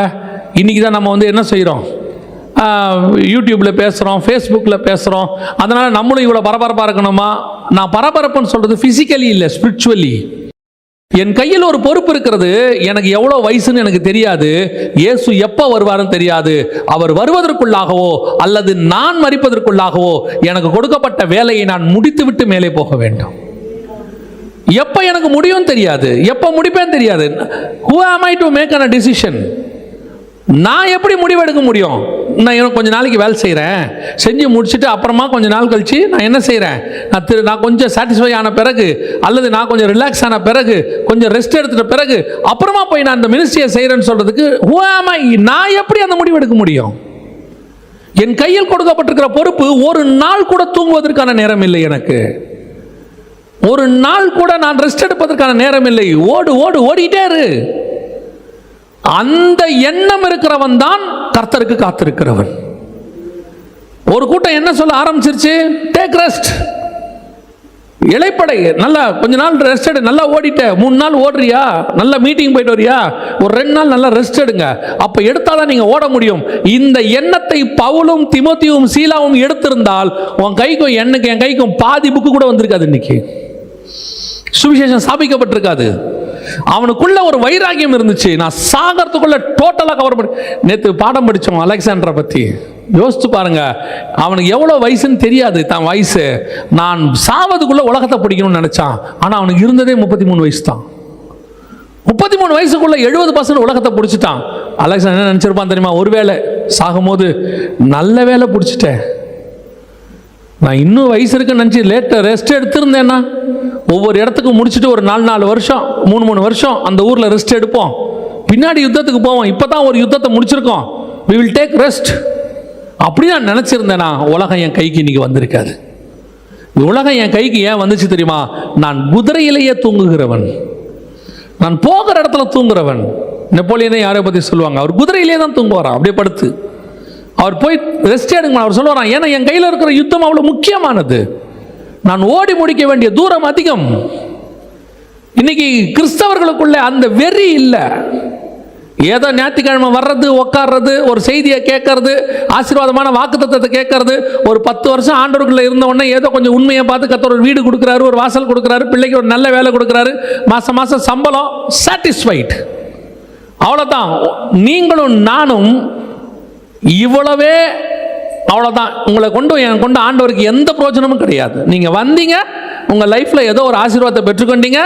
இன்றைக்கி தான் நம்ம வந்து என்ன செய்கிறோம், யூடியூப்பில் பேசுகிறோம், ஃபேஸ்புக்கில் பேசுகிறோம். அதனால் நம்மளும் இவ்வளோ பரபரப்பாக இருக்கணுமா? நான் பரபரப்புன்னு சொல்கிறது ஃபிசிக்கலி இல்லை, ஸ்பிரிச்சுவலி. என் கையில் ஒரு பொறுப்பு இருக்கிறது. எனக்கு எவ்வளோ வயசுன்னு எனக்கு தெரியாது, இயேசு எப்போ வருவாருன்னு தெரியாது. அவர் வருவதற்குள்ளாகவோ அல்லது நான் மரிப்பதற்குள்ளாகவோ எனக்கு கொடுக்கப்பட்ட வேலையை நான் முடித்துவிட்டு மேலே போக வேண்டும். எப்போ எனக்கு முடியும் தெரியாது, எப்போ முடிப்பேன்னு தெரியாது. Who am I to make a decision? நான் எப்படி முடிவெடுக்க முடியும்? நான் எனக்கு கொஞ்சம் நாளைக்கு வேலை செய்கிறேன், செஞ்சு முடிச்சுட்டு அப்புறமா கொஞ்சம் நாள் கழிச்சு நான் என்ன செய்கிறேன், நான் கொஞ்சம் சாட்டிஸ்ஃபை ஆன பிறகு அல்லது நான் கொஞ்சம் ரிலாக்ஸ் ஆன பிறகு கொஞ்சம் ரெஸ்ட் எடுத்துட்ட பிறகு அப்புறமா போய் நான் அந்த மினிஸ்ட்ரியை செய்கிறேன்னு சொல்கிறதுக்கு who am I? நான் எப்படி அந்த முடிவெடுக்க முடியும்? என் கையில் கொடுக்கப்பட்டிருக்கிற பொறுப்பு. ஒரு நாள் கூட தூங்குவதற்கான நேரம் இல்லை எனக்கு. ஒரு நாள் கூட நான் ரெஸ்ட் எடுப்பதற்கான நேரம் இல்லை. ஓடிட்டே இரு. அந்த எண்ணம் இருக்கிறவன் தான் கர்த்தருக்கு காத்திருக்கிறவன். ஒரு கூட்டம் என்ன சொல்ல ஆரம்பிச்சிருச்சு, டேக் ரெஸ்ட், இளைப்படை, நல்லா கொஞ்ச நாள் ரெஸ்ட் எடு. நல்லா ஓடிட்ட, 3 நாள் ஓடுறியா, நல்லா மீட்டிங் போயிட்டு வரியா, ஒரு 2 நாள் நல்லா ரெஸ்ட் எடுங்க, அப்ப எடுத்தாதான் நீங்க ஓட முடியும். இந்த எண்ணத்தை பவுலும் தீமோத்தேயும் சீலாவும் எடுத்திருந்தால் உன் கைக்கும் என் கைக்கும் பாதி புக்கு கூட வந்திருக்காது. இன்னைக்கு சுவிசேஷம் ஸ்தாபிக்கப்பட்டிருக்காது. அவனுக்குள்ள ஒரு வைராகியம் இருந்துச்சு. நான் சாகறதுக்குள்ள டோட்டலா கவர் பண்ணி. நேற்று பாடம் படிச்சோம் அலெக்சாண்டரை பத்தி. யோசிச்சு பாருங்க, அவனுக்கு எவ்வளோ வயசுன்னு தெரியாது. தான் வயசு, நான் சாவதுக்குள்ள உலகத்தை பிடிக்கணும்னு நினைச்சான். ஆனால் அவனுக்கு இருந்ததே 33 வயசு தான். 33 வயசுக்குள்ள 70% உலகத்தை பிடிச்சிட்டான். அலெக்சாண்டர் என்ன நினைச்சிருப்பான் தெரியுமா? ஒருவேளை சாகும்போது நல்ல வேலை பிடிச்சிட்டேன், நான் இன்னும் வயசு இருக்குன்னு நினச்சி லேட்டாக ரெஸ்ட் எடுத்திருந்தேன்னா, ஒவ்வொரு இடத்துக்கு முடிச்சுட்டு ஒரு 4 வருஷம் 3 வருஷம் அந்த ஊரில் ரெஸ்ட் எடுப்போம், பின்னாடி யுத்தத்துக்கு போவோம், இப்போ தான் ஒரு யுத்தத்தை முடிச்சிருக்கோம், we will take rest. அப்படி நான் நினச்சிருந்தேன்னா உலகம் என் கைக்கு இன்னைக்கு வந்திருக்காது. உலகம் என் கைக்கு ஏன் வந்துச்சு தெரியுமா? நான் குதிரையிலேயே தூங்குகிறவன், நான் போகிற இடத்துல தூங்குறவன். நெப்போலியனை யாரை பற்றி சொல்லுவாங்க, அவர் குதிரையிலே தான் தூங்குவாராம், அப்படியே படுத்து. அவர் போய் ரெஸ்ட் எடுங்க அவர் சொல்லுவாராம், ஏன்னா என் கையில் இருக்கிற யுத்தம் அவ்வளோ முக்கியமானது, நான் ஓடி முடிக்க வேண்டிய தூரம் அதிகம். இன்னைக்கு கிறிஸ்தவர்களுக்குள்ள அந்த வெறி இல்லை. ஏதோ ஞாயிற்றுக்கிழமை வர்றது, உட்கார்றது, ஒரு செய்தியை கேட்கறது, ஆசீர்வாதமான வாக்குத்தத்தத்தை கேட்கறது, ஒரு 10 வருஷம் ஆண்டவருக்குள்ள இருந்த உடனே ஏதோ கொஞ்சம் உண்மையை பார்த்து கர்த்தர் ஒரு வீடு கொடுக்குறாரு, ஒரு வாசல் கொடுக்குறாரு, பிள்ளைக்கு ஒரு நல்ல வேலை கொடுக்குறாரு, மாசம் மாசம் சம்பளம், சாட்டிஸ்ஃபைட், அவ்வளோதான். நீங்களும் நானும் இவ்வளவே, அவ்வளோதான். உங்களை கொண்டு ஆண்டவருக்கு எந்த பிரயோஜனமும் கிடையாது. நீங்கள் வந்தீங்க, உங்கள் லைஃப்பில் ஏதோ ஒரு ஆசீர்வாதத்தை பெற்றுக்கொண்டீங்க,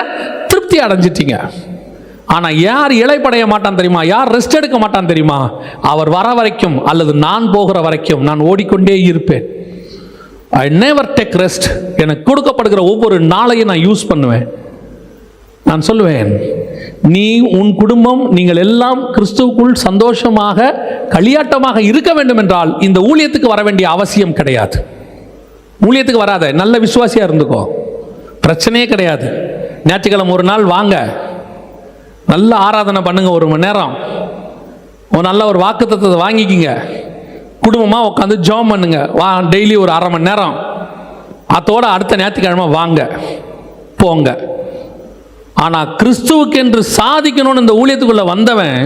திருப்தி அடைஞ்சிட்டீங்க. ஆனால் யார் இளைப்படைய மாட்டான் தெரியுமா? யார் ரெஸ்ட் எடுக்க மாட்டான் தெரியுமா? அவர் வர வரைக்கும் அல்லது நான் போகிற வரைக்கும் நான் ஓடிக்கொண்டே இருப்பேன். I never take rest. எனக்கு கொடுக்கப்படுகிற ஒவ்வொரு நாளையும் நான் யூஸ் பண்ணுவேன். நான் சொல்லுவேன், நீ, உன் குடும்பம், நீங்கள் எல்லாம் கிறிஸ்துவுக்குள் சந்தோஷமாக களியாட்டமாக இருக்க வேண்டும் என்றால் இந்த ஊழியத்துக்கு வர வேண்டிய அவசியம் கிடையாது. ஊழியத்துக்கு வராத, நல்ல விசுவாசியா இருந்துக்கோ, பிரச்சனையே கிடையாது. ஞாயிற்றுக்கிழமை ஒரு நாள் வாங்க, நல்ல ஆராதனை பண்ணுங்க, 1 மணி நேரம், ஒரு நல்ல ஒரு வாக்குத்தத்தத்தை வாங்கிக்கிங்க, குடும்பமாக உட்காந்து ஜெபம் பண்ணுங்க, டெய்லி ஒரு 1/2 மணி நேரம். அதோட அடுத்த ஞாயிற்றுக்கிழமை வாங்க போங்க. ஆனால் கிறிஸ்துவுக்கு என்று சாதிக்கணும்னு இந்த ஊழியத்துக்குள்ள வந்தவன்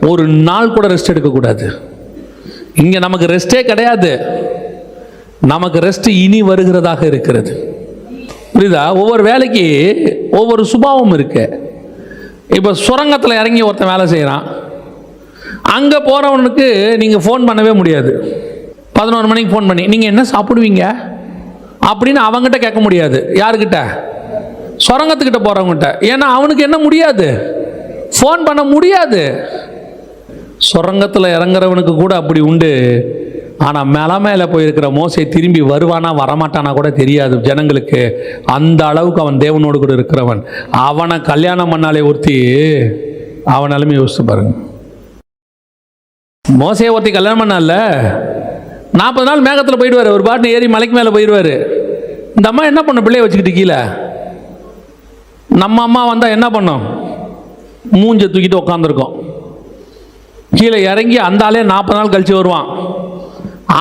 ஒரு நாள் கூட ரெஸ்ட் எடுக்கக்கூடாது. இங்கே நமக்கு ரெஸ்டே கிடையாது. நமக்கு ரெஸ்ட் இனி வருகிறதாக இருக்கிறது. புரியுதா? ஒவ்வொரு வேலைக்கு ஒவ்வொரு சுபாவம் இருக்கு. இப்போ சுரங்கத்தில் இறங்கி ஒருத்தன் வேலை செய்கிறான், அங்கே போகிறவனுக்கு நீங்கள் ஃபோன் பண்ணவே முடியாது. 11 மணிக்கு ஃபோன் பண்ணி நீங்கள் என்ன சாப்பிடுவீங்க அப்படின்னு அவங்ககிட்ட கேட்க முடியாது. யாருக்கிட்ட? சுரங்கத்துக்கிட்ட போகிறவங்ககிட்ட. ஏன்னா அவனுக்கு என்ன முடியாது, ஃபோன் பண்ண முடியாது. சுரங்கத்தில் இறங்குறவனுக்கு கூட அப்படி உண்டு. ஆனால் மேலே போயிருக்கிற மோசே திரும்பி வருவானா வரமாட்டானா கூட தெரியாது ஜனங்களுக்கு. அந்த அளவுக்கு அவன் தேவனோடு கூட இருக்கிறவன். அவனை கல்யாணம் பண்ணாலே ஒருத்தி, அவன் நிலைமை யோசிச்சு பாருங்க. மோசையை ஒருத்தி கல்யாணம் பண்ணால 40 நாள் மேகத்தில் போயிடுவார், ஒரு பாட்டு ஏறி மலைக்கு மேலே போயிடுவார். இந்த அம்மா என்ன பண்ணும், பிள்ளைய வச்சுக்கிட்டு கீழே. நம்ம அம்மா வந்தால் என்ன பண்ணோம், மூஞ்சை தூக்கிட்டு உட்காந்துருக்கோம். கீழே இறங்கி அந்த ஆளே 40 நாள் கழிச்சு வருவான்.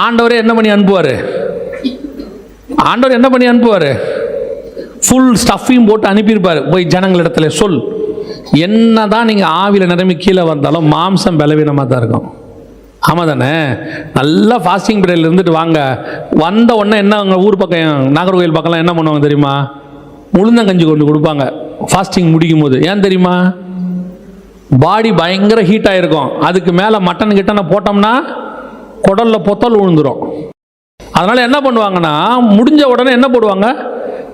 ஆண்டவரே என்ன பண்ணி அனுப்புவார், ஆண்டவர் என்ன பண்ணி அனுப்புவார், ஃபுல் ஸ்டஃப்பையும் போட்டு அனுப்பியிருப்பார். போய் ஜனங்களிடத்துல சொல், என்னதான் நீங்கள் ஆவியில் நிரம்பி கீழே வந்தாலும் மாம்சம் பலவீனமாக தான் இருக்கும். ஆமாம் தானே? நல்லா ஃபாஸ்டிங் பீரியடில் இருந்துட்டு வாங்க. வந்த உடனே என்ன, அவங்க ஊர் பக்கம் நாகர்கோவில் பக்கம்லாம் என்ன பண்ணுவாங்க தெரியுமா, உளுந்தங்கஞ்சி கொண்டு கொடுப்பாங்க ஃபாஸ்டிங் முடிக்கும் போது. ஏன் தெரியுமா? பாடி பயங்கர ஹீட்டாக இருக்கும். அதுக்கு மேலே மட்டன் கிட்டனை போட்டோம்னா குடலில் பொத்தல் விழுந்துடும். அதனால் என்ன பண்ணுவாங்கன்னா, முடிஞ்ச உடனே என்ன போடுவாங்க,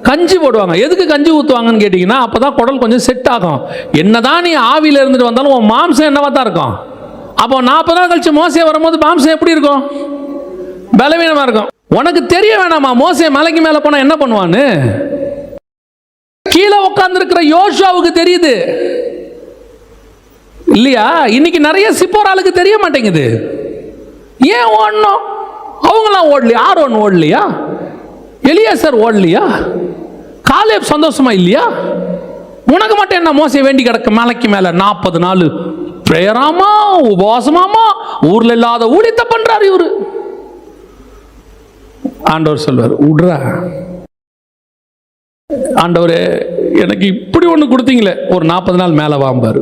கஞ்சி போடுவாங்க. எதுக்கு கஞ்சி ஊற்றுவாங்கன்னு கேட்டிங்கன்னா, அப்போ தான் குடல் கொஞ்சம் செட் ஆகும். என்னதான் நீ ஆவியில் இருந்துட்டு வந்தாலும் உன் மாம்சம் என்னவா தான் இருக்கும். அப்போ 40 நாள் கழிச்சு மோசே வரும்போது மாம்சம் எப்படி இருக்கும், பலவீனமாக இருக்கும். உனக்கு தெரிய வேணாமா மோசே மலைக்கு மேலே போனால் என்ன பண்ணுவான்னு? கீழே உட்கார்ந்துருக்கிற யோசுவாவுக்கு தெரியுது இல்லையா? இன்னைக்கு நிறைய சிப்போராளுக்கு தெரிய மாட்டேங்குது. ஏன் ஓடணும்? அவங்களாம் ஓடலையா? ஆரோன் ஓடலையா? எலியாசர் ஓடலையா? காலேப் சந்தோஷமா இல்லையா? உனக்கு மட்டும் என்ன மோசே வேண்டி கிடக்க மலைக்கு மேல 40 நாள் பிரேயராமா, உபவாசமாமா, ஊர்ல இல்லாத ஊழியத்தை பண்றாரு இவரு. ஆண்டவர் சொல்வார், விடுறா ஆண்டவரே, எனக்கு இப்படி ஒன்று கொடுத்தீங்களே, ஒரு 40 நாள் மேலே வாம்பாரு.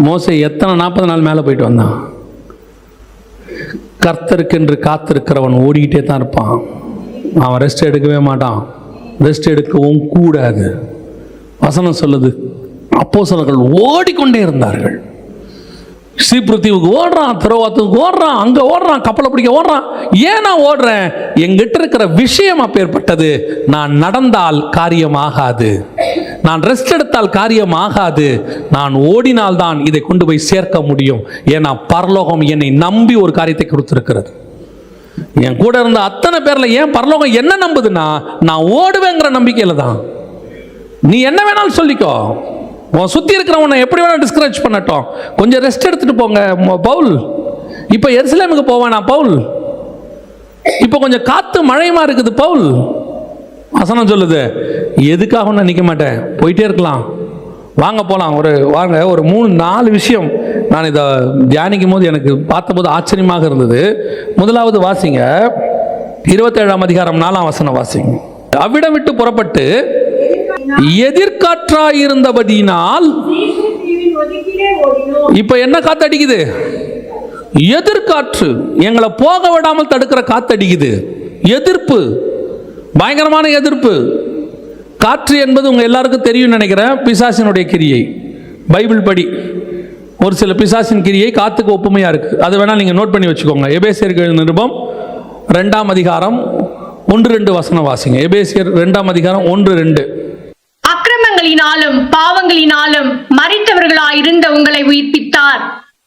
மோசே எத்தனை 40 நாள் மேலே போயிட்டு வந்தான்? கர்த்தருக்கென்று காத்திருக்கிறவன் ஓடிக்கிட்டே தான் இருப்பான். அவன் ரெஸ்ட் எடுக்கவே மாட்டான், ரெஸ்ட் எடுக்கவும் கூடாது. வசனம் சொல்லுது, அப்போஸ்தலர்கள் ஓடிக்கொண்டே இருந்தார்கள். ஸ்ரீபிருத்திவுக்கு ஓடுறான், திரோவாத்துக்கு ஓடுறான், அங்க ஓடுறான், கப்பலை பிடிக்க ஓடுறான். ஏன் நான் ஓடுறேன்? எங்கிட்ட இருக்கிற விஷயம் அப்பேற்பட்டது. நான் நடந்தால் காரியம் ஆகாது, நான் ரெஸ்ட் எடுத்தால் காரியம் ஆகாது, நான் ஓடினால்தான் இதை கொண்டு போய் சேர்க்க முடியும். ஏன்னா பரலோகம் என்னை நம்பி ஒரு காரியத்தை கொடுத்திருக்கிறது. என் கூட இருந்த அத்தனை பேர்ல ஏன் பரலோகம் என்ன நம்புதுன்னா, நான் ஓடுவேங்கிற நம்பிக்கையில தான். நீ என்ன வேணாலும் சொல்லிக்கோ, உன் சுற்றி இருக்கிறவனை எப்படி வேணால் டிஸ்கரேஜ் பண்ணட்டும், கொஞ்சம் ரெஸ்ட் எடுத்துகிட்டு போங்க. பவுல் இப்போ எருசலேமுக்கு போவானா? பவுல் இப்போ கொஞ்சம் காற்று மழையுமா இருக்குது. பவுல் வசனம் சொல்லுது, எதுக்காக நான் நிற்க மாட்டேன், போயிட்டே இருக்கலாம், வாங்க போகலாம். வாங்க ஒரு 3-4 விஷயம் நான் இதை தியானிக்கும் போது எனக்கு பார்த்தபோது ஆச்சரியமாக இருந்தது. முதலாவது வாசிங்க, 27ஆம் அதிகாரம் 4ஆம் வசனம் வாசிங்க. அவ்விடம் விட்டு புறப்பட்டு எதிர்காற்றாயிருந்தபடியினால், இப்ப என்ன காத்து அடிக்குது? எதிர்காற்று, எங்களை போக விடாமல் தடுக்கிற காத்து அடிக்குது. எதிர்ப்பு, பயங்கரமான எதிர்ப்பு. காற்று என்பது உங்க எல்லாருக்கும் தெரியும் நினைக்கிறேன், பிசாசினுடைய கிரியை. பைபிள் படி ஒரு சில பிசாசின் கிரியை காத்துக்கு ஒப்புமையா இருக்கு. அது வேணா நீங்க நோட் பண்ணி வச்சுக்கோங்க. எபேசியர்கள் நிருபம் 2ஆம் அதிகாரம் 1-2 வசனம் வாசிங்க. எபேசியர் 2ஆம் அதிகாரம் 1-2. அக்கிரமங்களினாலும் பாவங்களினாலும் மரித்தவர்களாயிருந்த உங்களை உயிர்ப்பித்தார்.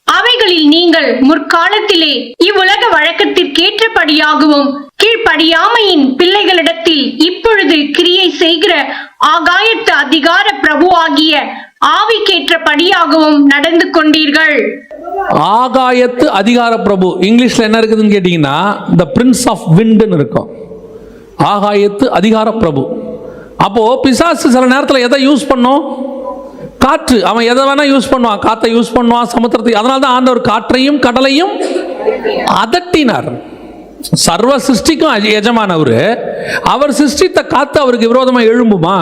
அவைகளில் நீங்கள் முற்காலத்திலே இவ்வுலக வழக்கத்திற்கேற்றபடியாகவும் கீழ்ப்படியாமையின் பிள்ளைகளிடத்தில் இப்பொழுது கிரியை செய்கிற ஆகாயத்து அதிகார பிரபுவாகிய ஆவிக்கேற்றபடியாகவும் நடந்து கொண்டீர்கள். ஆகாயத்து அதிகார பிரபு இங்கிலீஷ்ல என்ன இருக்குதுன்னு கேட்டீங்கன்னா, த பிரின்ஸ் ஆஃப் விண்ட்னு இருக்கும். ஆகாயத்து அதிகார பிரபு. அப்போ பிசாசு சில நேரத்தில் எதை யூஸ் பண்ணும்? காற்று. அவன் எதை வேணா யூஸ் பண்ணுவான், காற்றை யூஸ் பண்ணுவான், சமுத்திரத்தை. அதனால தான் ஆண்டவர் காற்றையும் கடலையும் அதட்டினார். சர்வ சிருஷ்டிக்கும் எஜமானவர். அவர் சிருஷ்டித்த காத்து அவருக்கு விரோதமாக எழும்புமா?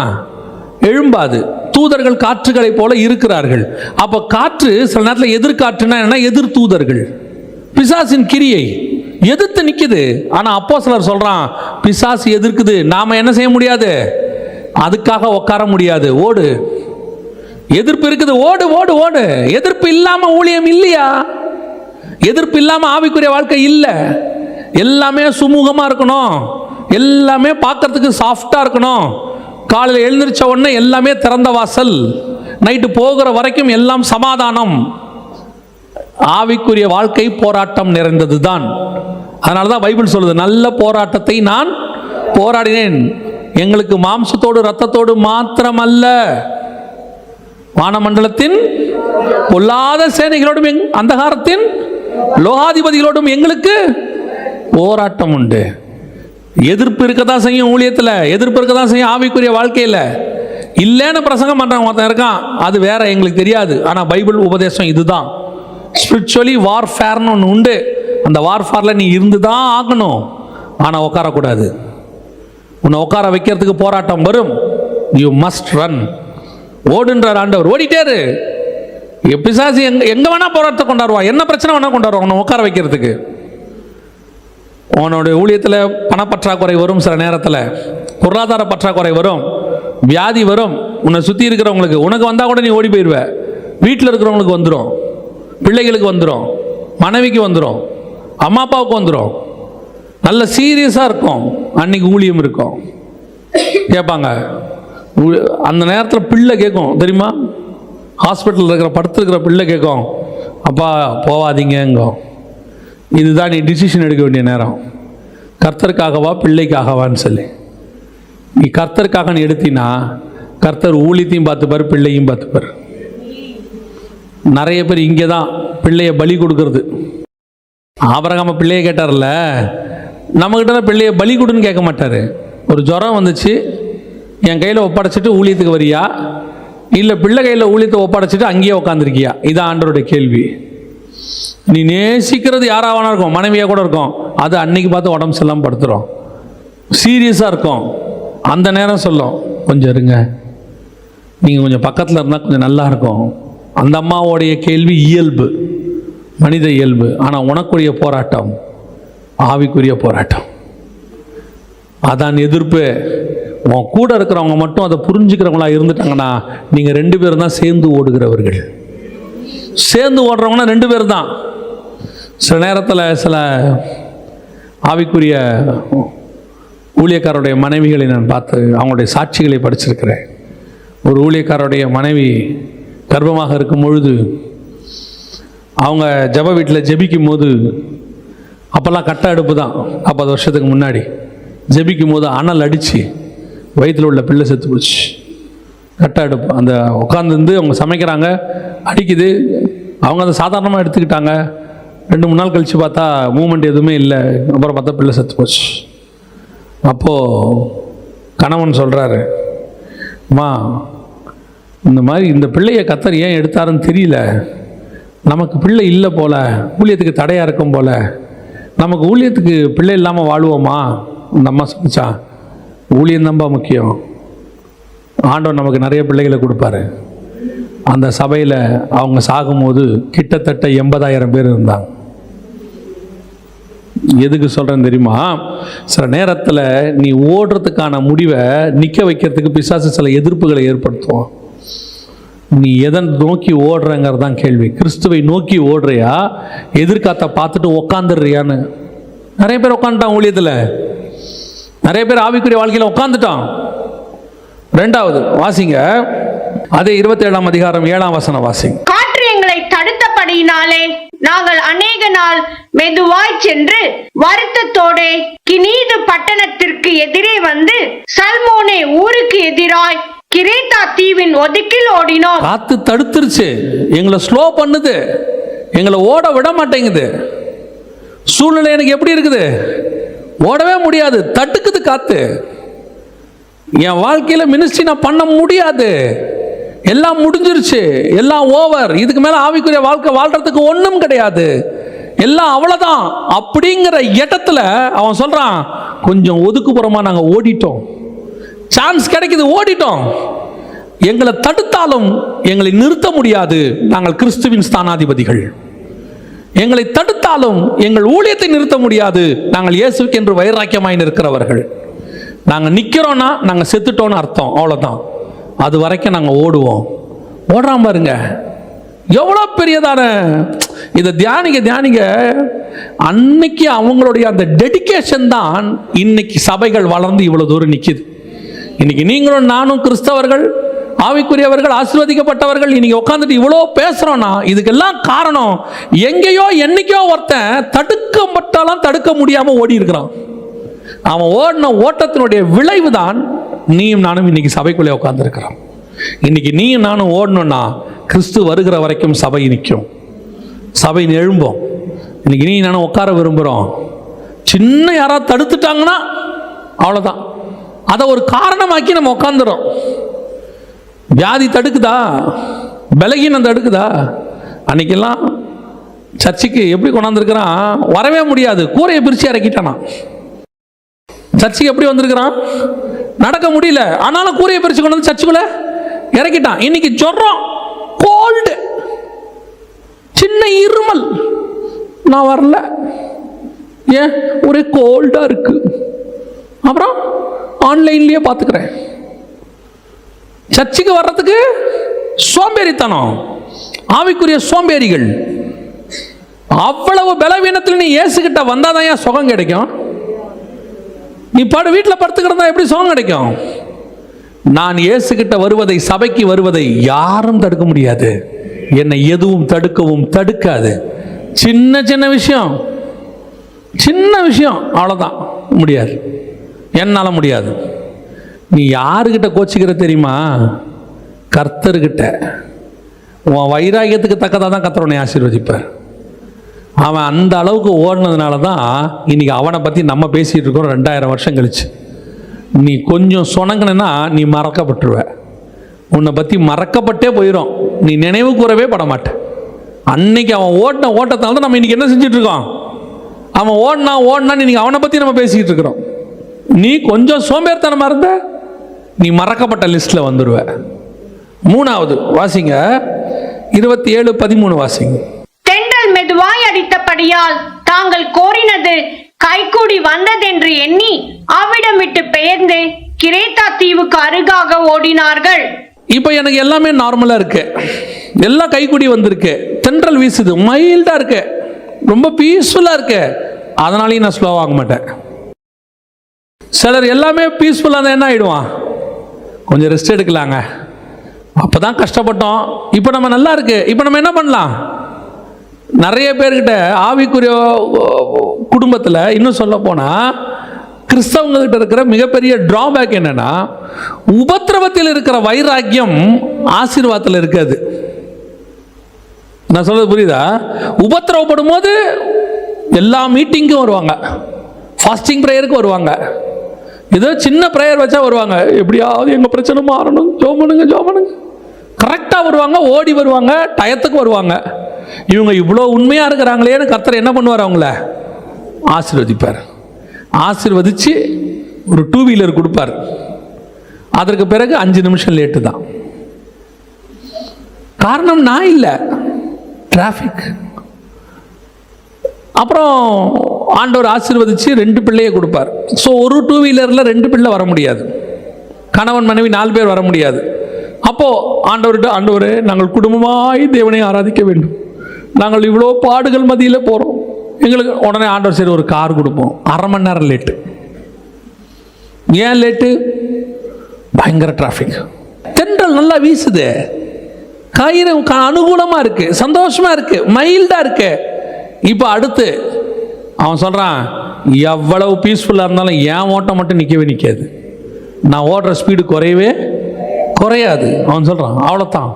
எழும்பாது. தூதர்கள் காற்றுகளை போல இருக்கிறார்கள். அப்போ காற்று சில நேரத்தில் எதிர்காற்றுனா என்ன? எதிர் தூதர்கள், பிசாசின் கிரியை எதிர்த்து நிக்குது. ஆனா அப்போஸ்தலர் சொல்றான், பிசாசு எதிர்க்குது, நாம என்ன செய்ய முடியாது, அதுக்காக உட்கார முடியாது. ஓடு. எதிர்ப்பு இருக்குது, ஓடு ஓடு ஓடு. எதிர்ப்பு இல்லாம ஊழியம் இல்லையா? எதிர்ப்பு இல்லாம ஆவிக்குரிய வாழ்க்கை இல்லை. எல்லாமே சுமூகமா இருக்கணும், எல்லாமே பார்க்கறதுக்கு சாஃப்டா இருக்கணும். காலையில் எழுந்திரிச்ச உடனே எல்லாமே திறந்த வாசல், நைட்டு போகிற வரைக்கும் எல்லாம் சமாதானம். ஆவிக்குரிய வாழ்க்கை போராட்டம் நிறைந்தது தான். அதனால தான் பைபிள் சொல்லுது, நல்ல போராட்டத்தை நான் போராடினேன். எங்களுக்கு மாம்சத்தோடு இரத்தத்தோடு மாத்திரமல்ல, வானமண்டலத்தின் பொல்லாத சேனைகளோடும் அந்தகாரத்தின் லோகாதிபதிகளோடும் எங்களுக்கு போராட்டம் உண்டு. எதிர்ப்பு இருக்கதான் செய்யும் ஊழியத்தில், எதிர்ப்பு இருக்கதான் செய்யும் ஆவிக்குரிய வாழ்க்கையில். இல்லைன்னு பிரசங்கம் பண்ணுறாங்க ஒருத்தன் இருக்கான், அது வேற, எங்களுக்கு தெரியாது. ஆனால் பைபிள் உபதேசம் இதுதான். ஸ்பிரிச்சுவலி வார்ஃபேர்னு ஒன்று உண்டு. அந்த வார்ஃபேரில் நீ இருந்து தான் ஆகணும். ஆனால் உட்காரக்கூடாது. உன்னை உட்கார வைக்கிறதுக்கு போராட்டம் வரும். You must run. ஓடுன்றார் ஆண்டவர், ஓடிட்டேரு. பிசாசு எங்க வேணா போராட்டத்தை கொண்டாடுவான், என்ன பிரச்சனை வேணா கொண்டாடுவான் உன்னை உட்கார வைக்கிறதுக்கு. உன்னோட ஊழியத்தில் பணப்பற்றாக்குறை வரும், சில நேரத்தில் பொருளாதார பற்றாக்குறை வரும், வியாதி வரும். உன்னை சுற்றி இருக்கிறவங்களுக்கு, உனக்கு வந்தால் கூட நீ ஓடி போயிடுவ. வீட்டில் இருக்கிறவங்களுக்கு வந்துடும், பிள்ளைகளுக்கு வந்துடும், மனைவிக்கு வந்துடும், அம்மா அப்பாவுக்கு வந்துடும். நல்ல சீரியஸாக இருக்கும். அன்னைக்கு ஊழியம் இருக்கும். கேட்பாங்க, அந்த நேரத்தில் பிள்ளை கேட்கும் தெரியுமா, ஹாஸ்பிட்டலில் இருக்கிற படுத்துருக்கிற பிள்ளை கேட்கும், அப்பா போவாதீங்கங்கோ. இதுதான் நீ டிசிஷன் எடுக்க வேண்டிய நேரம். கர்த்தருக்காகவா பிள்ளைக்காகவான்னு சொல்லி. நீ கர்த்தருக்காக நீ எடுத்தினா, கர்த்தர் ஊழியத்தையும் பார்த்துப்பார், பிள்ளையும் பார்த்துப்பார். நிறைய பேர் இங்கே தான் பிள்ளைய பலி கொடுக்கறது. ஆபிரகாம பிள்ளைய கேட்டார்ல, நம்மகிட்ட தான் பிள்ளைய பலி கொடுன்னு கேட்க மாட்டார். ஒரு ஜுரம் வந்துச்சு, என் கையில் ஒப்படைச்சிட்டு ஊழியத்துக்கு வரியா, இல்லை பிள்ளை கையில் ஊழியத்தை ஒப்படைச்சிட்டு அங்கேயே உட்காந்துருக்கியா? இதான் ஆண்டவருடைய கேள்வி. நீ நேசிக்கிறது யாராவனா இருக்கும், மனைவியாக கூட இருக்கும், அது அன்னைக்கு பார்த்து உடம்பு செல்லாமல் படுத்துகிறோம், சீரியஸாக இருக்கும். அந்த நேரம் சொல்லும், கொஞ்சம் இருங்க, நீங்கள் கொஞ்சம் பக்கத்தில் இருந்தால் கொஞ்சம் நல்லா இருக்கும். அந்த அம்மாவோடைய கேள்வி இயல்பு, மனித இயல்பு. ஆனால் உனக்குரிய போராட்டம் ஆவிக்குரிய போராட்டம். அதான் எதிர்ப்பு. உன் கூட இருக்கிறவங்க மட்டும் அதை புரிஞ்சுக்கிறவங்களா இருந்துட்டாங்கன்னா, நீங்கள் 2 பேரும் தான் சேர்ந்து ஓடுகிறவர்கள். சேர்ந்து ஓடுறவங்கன்னா 2 பேர் தான். சில நேரத்தில் சில ஆவிக்குரிய ஊழியக்காரருடைய மனைவிகளை நான் பார்த்து அவங்களுடைய சாட்சிகளை படிச்சிருக்கிறேன். ஒரு ஊழியக்காரருடைய மனைவி கர்ப்பமாக இருக்கும் பொழுது அவங்க ஜெப வீட்டில் ஜெபிக்கும் போது, அப்போல்லாம் கட்ட அடுப்பு தான், 40 வருஷத்துக்கு முன்னாடி ஜெபிக்கும் போது அனல் அடித்து வயிற்றில் உள்ள பிள்ளை செத்து போச்சு. கட்ட அடுப்பு அந்த உட்காந்துருந்து அவங்க சமைக்கிறாங்க, அடிக்குது. அவங்க அதை சாதாரணமாக எடுத்துக்கிட்டாங்க. 2-3 நாள் கழித்து பார்த்தா மூமெண்ட் எதுவுமே இல்லை. அப்புறம் பார்த்தா பிள்ளை செத்து போச்சு. அப்போது கணவன் சொல்கிறாரு, அம்மா இந்த மாதிரி இந்த பிள்ளையை கர்த்தர் ஏன் எடுத்தாருன்னு தெரியல, நமக்கு பிள்ளை இல்லை போல, ஊழியத்துக்கு தடையாக இருக்கும் போல, நமக்கு ஊழியத்துக்கு பிள்ளை இல்லாமல் வாழுவோமா? அந்த அம்மா சொல்லிச்சா, ஊழியம்தான்பா முக்கியம், ஆண்டவர் நமக்கு நிறைய பிள்ளைகளை கொடுப்பாரு. அந்த சபையில் அவங்க சாகும்போது கிட்டத்தட்ட 80,000 பேர் இருந்தாங்க. எதுக்கு சொல்கிறேன்னு தெரியுமா? சில நேரத்தில் நீ ஓடுறதுக்கான முடிவை நிற்க வைக்கிறதுக்கு பிசாசு சில எதிர்ப்புகளை ஏற்படுத்துவோம். நீ எதை நோக்கி ஓடுறங்கிறது தான் கேள்வி. கிறிஸ்துவை நோக்கி ஓடுறியா, எதிர்காத்த பார்த்துட்டு உக்காந்துடுறியான்னு. நிறைய பேர் உட்காந்துட்டான் ஊழியத்தில், நிறைய பேர் ஆவிக்குரிய வாழ்க்கையில் உட்காந்துட்டான். 2வது வாசிங்க, அதே 27ஆம் அதிகாரம் 7ஆம் வசனம் வாசிங்க. காற்று எங்களை தடுத்தபடியினாலே நாங்கள் அநேக நாள் மெதுவாய் சென்று வருத்தத்தோடே கினீது பட்டணத்திற்கு எதிரே வந்து சல்மோனே ஊருக்கு எதிராய் கிரேத்தா தீவின் ஒதுக்கில் ஓடினோம். காத்து தடுத்துருச்சு, எங்களை ஸ்லோ பண்ணுது, எங்களை ஓட விட மாட்டேங்குது. சூழ்நிலை எனக்கு எப்படி இருக்குது? ஓடவே முடியாது, தடுக்குது காத்து. என் வாழ்க்கையில் மினிஸ்ட்ரி நான் பண்ண முடியாது, எல்லாம் முடிஞ்சிருச்சு, எல்லாம் ஓவர், இதுக்கு மேலே ஆவிக்குரிய வாழ்க்கை வாழ்றதுக்கு ஒன்றும் கிடையாது, எல்லாம் அவ்வளோதான் அப்படிங்கிற இடத்துல அவன் சொல்கிறான், கொஞ்சம் ஒதுக்குப்புறமா நாங்கள் ஓடிட்டோம், சான்ஸ் கிடைக்குது, ஓடிட்டோம். எங்களை தடுத்தாலும் எங்களை நிறுத்த முடியாது, நாங்கள் கிறிஸ்துவின் ஸ்தானாதிபதிகள். எங்களை தடுத்தாலும் எங்கள் ஊழியத்தை நிறுத்த முடியாது, நாங்கள் இயேசுக்கு என்று வைராக்கியமாய் நிற்கிறவர்கள். நாங்கள் நிற்கிறோன்னா நாங்கள் செத்துட்டோன்னு அர்த்தம், அவ்வளோதான். அது வரைக்கும் நாங்கள் ஓடுவோம். ஓடுறாம பாருங்க, எவ்வளோ பெரியதான இதை தியானிக்க அன்னைக்கு அவங்களுடைய அந்த டெடிகேஷன் தான் இன்னைக்கு சபைகள் வளர்ந்து இவ்வளோ தூரம் நிற்கிது. இன்னைக்கு நீங்களும் நானும் கிறிஸ்தவர்கள், ஆவிக்குரியவர்கள், ஆசீர்வதிக்கப்பட்டவர்கள் இன்னைக்கு உட்காந்துட்டு இவ்வளோ பேசுகிறோன்னா இதுக்கெல்லாம் காரணம் எங்கேயோ என்னைக்கோ ஒருத்தன் தடுக்கப்பட்டாலும் தடுக்க முடியாமல் ஓடி இருக்கிறான். அவன் ஓடின ஓட்டத்தினுடைய விளைவு தான் நீயும் நானும் இன்னைக்கு சபைக்குள்ளே உட்கார்ந்துருக்கிறோம். இன்னைக்கு நீயும் நானும் ஓடணும்னா கிறிஸ்து வருகிற வரைக்கும் சபை நிற்கும், சபை எழும்போம். இன்னைக்கு நீ நானும் உட்கார விரும்புகிறோம், சின்ன யாராவது தடுத்துட்டாங்கன்னா அவ்வளோதான், அதை ஒரு காரணமாக்கி நம்ம உட்காந்துறோம். வியாதி தடுக்குதா, பலகீனம் தடுக்குதா? அன்னைக்கெல்லாம் சர்ச்சுக்கு எப்படி கொண்டாந்துருக்கிறான், வரவே முடியாது, கூரையை பிரித்து இறக்கிட்டானா. சர்ச்சுக்கு எப்படி வந்திருக்கிறான், நடக்க முடியல, ஆனாலும் கூரையை பிரித்து கொண்டு வந்து சர்ச்சுக்குள்ள இறக்கிட்டான். இன்னைக்கு ஜுரம், கோல்டு, சின்ன இருமல், நான் வரல, ஏன் ஒரே கோல்டா இருக்கு, அப்புறம் ஆன்லைன்லயே பார்த்துக்கிறேன். சர்ச்சுக்கு வர்றதுக்கு சோம்பேறித்தனம், ஆவிக்குரிய சோம்பேறிகள். அவ்வளவு பலவீனத்தில் நீ இயேசுகிட்ட வந்தாதான் ஏன் சுகம் கிடைக்கும்? நீ வீட்டில் படுத்துக்கிறதா எப்படி சுகம் கிடைக்கும்? நான் இயேசுகிட்ட வருவதை, சபைக்கு வருவதை யாரும் தடுக்க முடியாது, என்னை எதுவும் தடுக்கவும் தடுக்காது. சின்ன சின்ன விஷயம், அவ்வளோதான், முடியாது, என்னால் முடியாது. நீ யாருக்கிட்ட கோச்சிக்கிற தெரியுமா? கர்த்தர்கிட்ட. உன் வைராகியத்துக்கு தக்கதாக தான் கர்த்தர் உன்னை ஆசீர்வதிப்பார். அவன் அந்த அளவுக்கு ஓடினதுனால தான் இன்னைக்கு அவனை பற்றி நம்ம பேசிகிட்டு இருக்கோம் 2000 வருஷம் கழிச்சு. நீ கொஞ்சம் சொனங்கினா நீ மறக்கப்பட்டுருவ, உன்னை பற்றி மறக்கப்பட்டே போயிடும், நீ நினைவு கூறவே பட மாட்ட. அன்னைக்கு அவன் ஓட்டின ஓட்டத்தால தான் நம்ம இன்னைக்கு என்ன செஞ்சுட்டு இருக்கோம்? அவன் ஓடினா இன்னைக்கு அவனை பற்றி நம்ம பேசிக்கிட்டு இருக்கிறோம். நீ கொஞ்சம் சோம்பேறித்தனமாக இருந்த நீ மறக்கப்பட்ட லிஸ்ட்டில் வந்துடுவ. 3வது வாசிங்க, 27:13 வாசிங்க. தென்றல் மெதுவாய் அடித்தபடியால் தாங்கள் கோரினது கைகூடி வந்ததென்று எண்ணி அவ்விடம் விட்டு பெயர்ந்து கிரேத்தா தீவுக்கு அருகாக ஓடினார்கள். இப்போ எனக்கு எல்லாமே நார்மலாக இருக்கு, எல்லாம் கைக்குடி வந்திருக்கு, தென்றல் வீசுது, மைல்டாக இருக்கு, ரொம்ப பீஸ்ஃபுல்லாக இருக்கு, அதனாலையும் நான் ஸ்லோவாக மாட்டேன். சிலர் எல்லாமே பீஸ்ஃபுல்லாக இருந்தால் என்ன ஆகிடுவான், கொஞ்சம் ரெஸ்ட் எடுக்கலாங்க, அப்போ தான் கஷ்டப்பட்டோம், இப்போ நம்ம நல்லா இருக்கு, இப்போ நம்ம என்ன பண்ணலாம். நிறைய பேர்கிட்ட ஆவிக்குரிய குடும்பத்தில் இன்னும் சொல்ல போனால் கிறிஸ்தவங்ககிட்ட இருக்கிற மிகப்பெரிய டிராபேக் என்னன்னா, உபத்திரவத்தில் இருக்கிற வைராக்கியம் ஆசீர்வாதத்தில் இருக்காது. நான் சொல்றது புரியுதா? உபத்திரவப்படும் போது எல்லா மீட்டிங்கும் வருவாங்க, ஃபாஸ்டிங் ப்ரேயருக்கு வருவாங்க, ஏதோ சின்ன ப்ரேயர் வச்சா வருவாங்க, எப்படியாவது எங்கள் பிரச்சனை மாறணும், ஜோம் பண்ணுங்க, கரெக்டாக வருவாங்க, ஓடி வருவாங்க, டயத்துக்கு வருவாங்க. இவங்க இவ்வளோ உண்மையாக இருக்கிறாங்களேன்னு கர்த்தர் என்ன பண்ணுவார், அவங்கள ஆசீர்வதிப்பார். ஆசீர்வதிச்சு ஒரு 2 வீலர் கொடுப்பார். அதற்கு பிறகு 5 நிமிஷம் லேட்டு தான். காரணம் நான் இல்லை, டிராஃபிக். அப்புறம் ஆண்டவர் ஆசீர்வதிச்சு 2 பிள்ளையை கொடுப்பார். ஸோ ஒரு 2 வீலரில் 2 பிள்ளை வர முடியாது, கணவன் மனைவி 4 பேர் வர முடியாது. அப்போது ஆண்டவர்கிட்ட, ஆண்டவரே நாங்கள் குடும்பமாய் தேவனை ஆராதிக்க வேண்டும், நாங்கள் இவ்வளோ பாடுகள் மத்தியில் போகிறோம், எங்களுக்கு உடனே ஆண்டவர் சரி ஒரு கார் கொடுப்போம். 1/2 மணி நேரம் லேட்டு. ஏன் லேட்டு? பயங்கர டிராஃபிக். தென்றல் நல்லா வீசுது, கயிறு அனுகூலமாக இருக்கு, சந்தோஷமா இருக்கு, மைல்டா இருக்கு. இப்போ அடுத்து அவன் சொல்றான், எவ்வளவு பீஸ்ஃபுல்லாக இருந்தாலும் என் ஓட்டம் மட்டும் நிற்கவே நிற்காது, நான் ஓடுற ஸ்பீடு குறையவே குறையாது. அவன் சொல்றான், அவ்வளோதான்.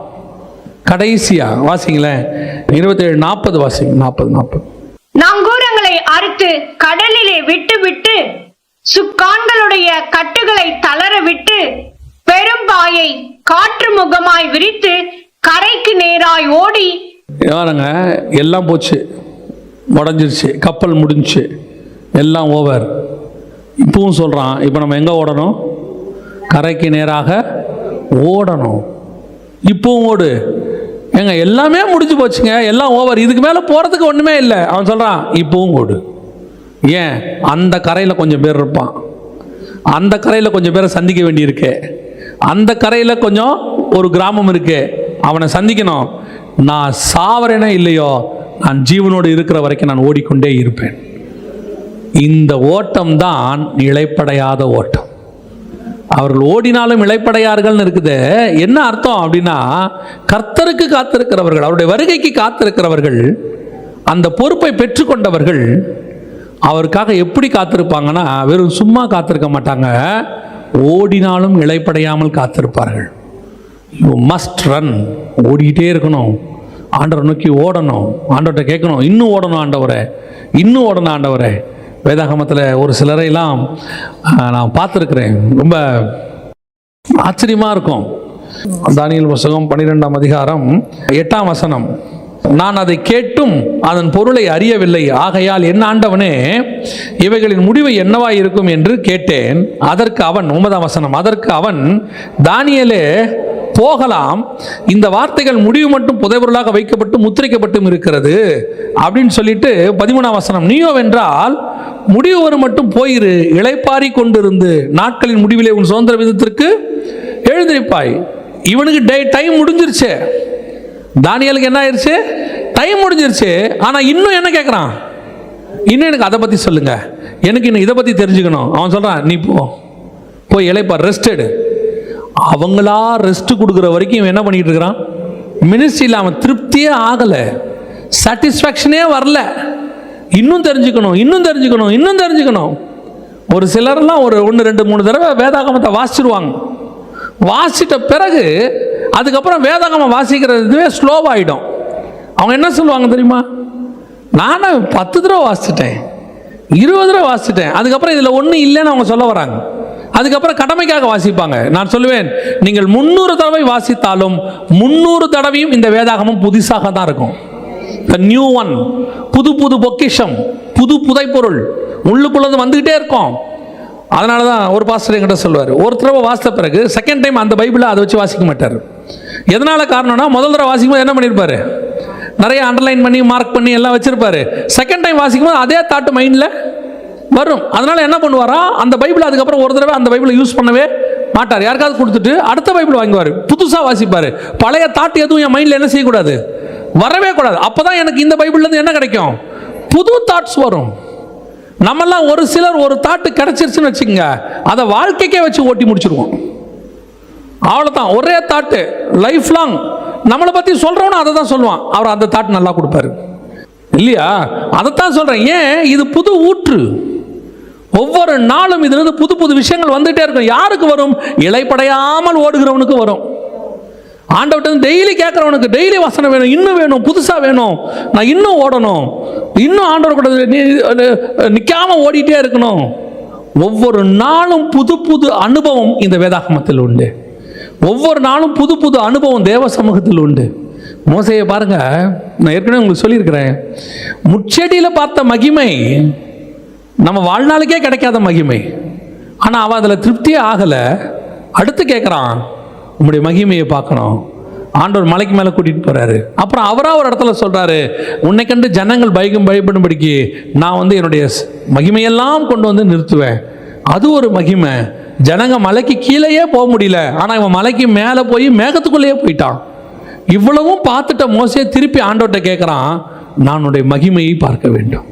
கடைசியா வாசிங்களேன், 27:40 வாசிங்க. 40 நங்கூரங்களை அறுத்து கடலிலே விட்டு விட்டு சுக்கான்களுடைய கட்டுகளை தளர விட்டு பெரும்பாயை காற்று முகமாய் விரித்து கரைக்கு நேராய் ஓடி. யாருங்க, எல்லாம் போச்சு, உடஞ்சிருச்சு, கப்பல் முடிஞ்சிச்சு, எல்லாம் ஓவர். இப்பவும் சொல்றான், இப்போ நம்ம எங்க ஓடணும்? கரைக்கு நேராக ஓடணும். இப்பவும் ஓடு. ஏங்க எல்லாமே முடிஞ்சு போச்சுங்க, எல்லாம் ஓவர், இதுக்கு மேலே போகிறதுக்கு ஒன்றுமே இல்லை. அவன் சொல்கிறான், இப்பவும் ஓடு. ஏன்? அந்த கரையில் கொஞ்சம் பேர் இருப்பான், அந்த கரையில் கொஞ்சம் பேரை சந்திக்க வேண்டியிருக்கு, அந்த கரையில் கொஞ்சம் ஒரு கிராமம் இருக்கு, அவனை சந்திக்கணும். நான் சாவரேனே இல்லையோ, நான் ஜீவனோடு இருக்கிற வரைக்கும் நான் ஓடிக்கொண்டே இருப்பேன். இந்த ஓட்டம் தான் இளைப்படையாத ஓட்டம். அவர்கள் ஓடினாலும் இளைப்படையார்கள்னு இருக்குது. என்ன அர்த்தம் அப்படின்னா, கர்த்தருக்கு காத்திருக்கிறவர்கள், அவருடைய வருகைக்கு காத்திருக்கிறவர்கள், அந்த பொறுப்பை பெற்றுக்கொண்டவர்கள் அவருக்காக எப்படி காத்திருப்பாங்கன்னா, வெறும் சும்மா காத்திருக்க மாட்டாங்க, ஓடினாலும் இளைப்படையாமல் காத்திருப்பார்கள். யூ மஸ்ட் ரன், ஓடிக்கிட்டே இருக்கணும், ஆண்டவரை நோக்கி ஓடணும், ஆண்டவர்கிட்ட கேட்கணும், இன்னும் ஓடணும் ஆண்டவரே, இன்னும் ஓடணும் ஆண்டவரே. வேதாகமத்தில் ஒரு சிலரையெல்லாம் நான் பார்த்துருக்கிறேன், ரொம்ப ஆச்சரியமாக இருக்கும். தானியேல் புத்தகம் 12ஆம் அதிகாரம் 8ஆம் வசனம், நான் அதை கேட்டும் அதன் பொருளை அறியவில்லை, ஆகையால் என் ஆண்டவனே இவைகளின் முடிவு என்னவாய் இருக்கும் என்று கேட்டேன். அதற்கு அவன், 9ஆம் வசனம், அதற்கு அவன், தானியேலே போகலாம், இந்த வார்த்தைகள் முடிவு மட்டும் புதைபொருளாக வைக்கப்பட்டு முத்திரிக்கப்பட்டும் இருக்கிறது அப்படின்னு சொல்லிட்டு 13ஆம் வசனம், நீயோ வென்றால் முடிவு வரும் மட்டும் போயிரு, இளைப்பாரி கொண்டிருந்து நாட்களின் முடிவிலே உன் சுதந்திர விதத்திற்கு எழுந்திருப்பாய். இவனுக்கு டைம் முடிஞ்சிருச்சு, தானியேலுக்கு என்ன ஆயிடுச்சு? டைம் முடிஞ்சிருச்சு. ஆனால் இன்னும் என்ன கேட்குறான்? இன்னும் எனக்கு அதை பற்றி சொல்லுங்க, எனக்கு இன்னும் இதை பற்றி தெரிஞ்சுக்கணும். அவன் சொல்கிறான், நீ போய் இளைப்பார், ரெஸ்ட் எடு. அவங்களா ரெஸ்ட் கொடுக்குற வரைக்கும் இவன் என்ன பண்ணிட்டு இருக்கிறான்? மினிஸ்ட்ரியில் அவன் திருப்தியே ஆகலை, சாட்டிஸ்ஃபேக்ஷனே வரல. இன்னும் தெரிஞ்சுக்கணும், இன்னும் தெரிஞ்சுக்கணும், இன்னும் தெரிஞ்சுக்கணும். ஒரு சிலர்லாம் ஒரு 1, 2, 3 தடவை வேதாகமத்தை வாசிச்சிருவாங்க. வாசிட்ட பிறகு அதுக்கப்புறம் வேதாகமம் வாசிக்கிறதுவே ஸ்லோவாகிடும். அவங்க என்ன சொல்லுவாங்க தெரியுமா? நானும் 10 தடவை வாசிச்சிட்டேன், 20 தடவை வாசிச்சிட்டேன், அதுக்கப்புறம் இதில் ஒன்றும் இல்லைன்னு அவங்க சொல்ல வராங்க. அதுக்கப்புறம் கடமைக்காக வாசிப்பாங்க. நான் சொல்லுவேன், நீங்கள் 300 தடவை வாசித்தாலும் 300 தடவையும் இந்த வேதாகமம் புதுசாக தான் இருக்கும். நியூ ஒன், புது புது பொக்கிஷம், புது புதைப்பொருள் உள்ளுக்குள்ளது வந்துகிட்டே இருக்கும். அதனால தான் ஒரு பாஸ்டர் என்கிட்ட சொல்லுவார், ஒரு தடவை வாசித்த பிறகு செகண்ட் டைம் அந்த பைபிளை அதை வச்சு வாசிக்க மாட்டார். எதனால காரணம்னா, முதல் தடவை வாசிக்கும் போது என்ன பண்ணியிருப்பாரு? நிறைய அண்டர்லைன் பண்ணி மார்க் பண்ணி எல்லாம் வச்சிருப்பாரு. செகண்ட் டைம் வாசிக்கும் போது அதே தாட்டு மைண்டில் வரும். அதனால என்ன பண்ணுவாரா, அந்த பைபிளை அதுக்கப்புறம் ஒரு தடவை அந்த பைபிளை யூஸ் பண்ணவே மாட்டார். யாருக்காவது கொடுத்துட்டு அடுத்த பைபிள் வாங்குவார், புதுசாக வாசிப்பார். பழைய தாட் எதுவும் என் மைண்டில் என்ன செய்யக்கூடாது, வரவே கூடாது. அப்போதான் எனக்கு இந்த பைபிள்லேருந்து என்ன கிடைக்கும், புது தாட்ஸ் வரும். நம்மெல்லாம் ஒரு சிலர் ஒரு தாட்டு கிடைச்சிருச்சுன்னு வச்சுக்கோங்க, அதை வாழ்க்கைக்கே வச்சு ஓட்டி முடிச்சிருவோம். அவ்வளோதான், ஒரே தாட்டு லைஃப் லாங். நம்மளை பற்றி சொல்கிறவனும் அதை தான் சொல்லுவான், அவர் அந்த தாட் நல்லா கொடுப்பாரு இல்லையா? அதைத்தான் சொல்கிறேன். ஏன் இது புது ஊற்று, ஒவ்வொரு நாளும் இதிலிருந்து புது புது விஷயங்கள் வந்துகிட்டே இருக்கும். யாருக்கு வரும், இளைப்படையாமல் ஓடுகிறவனுக்கு வரும். ஆண்டவர்கிட்ட டெய்லி கேட்குறவனுக்கு டெய்லி வசனம் வேணும், இன்னும் வேணும், புதுசாக வேணும், நான் இன்னும் ஓடணும், இன்னும் ஆண்டவர் கூட நிற்காம ஓடிட்டே இருக்கணும். ஒவ்வொரு நாளும் புது புது அனுபவம் இந்த வேதாகமத்தில் உண்டு. ஒவ்வொரு நாளும் புது புது அனுபவம் தேவ சமூகத்தில் உண்டு. மோசையை பாருங்க, நான் ஏற்கனவே உங்களுக்கு சொல்லியிருக்கிறேன், முச்செடியில் பார்த்த மகிமை நம்ம வாழ்நாளுக்கே கிடைக்காத மகிமை. ஆனால் அவன் அதில் திருப்தியே ஆகலை. அடுத்து கேட்குறான், உங்களுடைய மகிமையை பார்க்கணும். ஆண்டவர் மலைக்கு மேலே கூட்டிகிட்டு போகிறாரு. அப்புறம் அவராக ஒரு இடத்துல சொல்கிறாரு, உன்னை கண்டு ஜனங்கள் பயப்படும்படிக்கு நான் என்னுடைய மகிமையெல்லாம் கொண்டு வந்து நிறுத்துவேன். அது ஒரு மகிமை. ஜனங்க மலைக்கு கீழேயே போக முடியல, ஆனால் இவன் மலைக்கு மேலே போய் மேகத்துக்குள்ளேயே போயிட்டான். இவ்வளவும் பார்த்துட்ட மோசே திருப்பி ஆண்டவர்கிட்ட கேட்குறான், நான் உன்னுடைய மகிமையை பார்க்க வேண்டும்.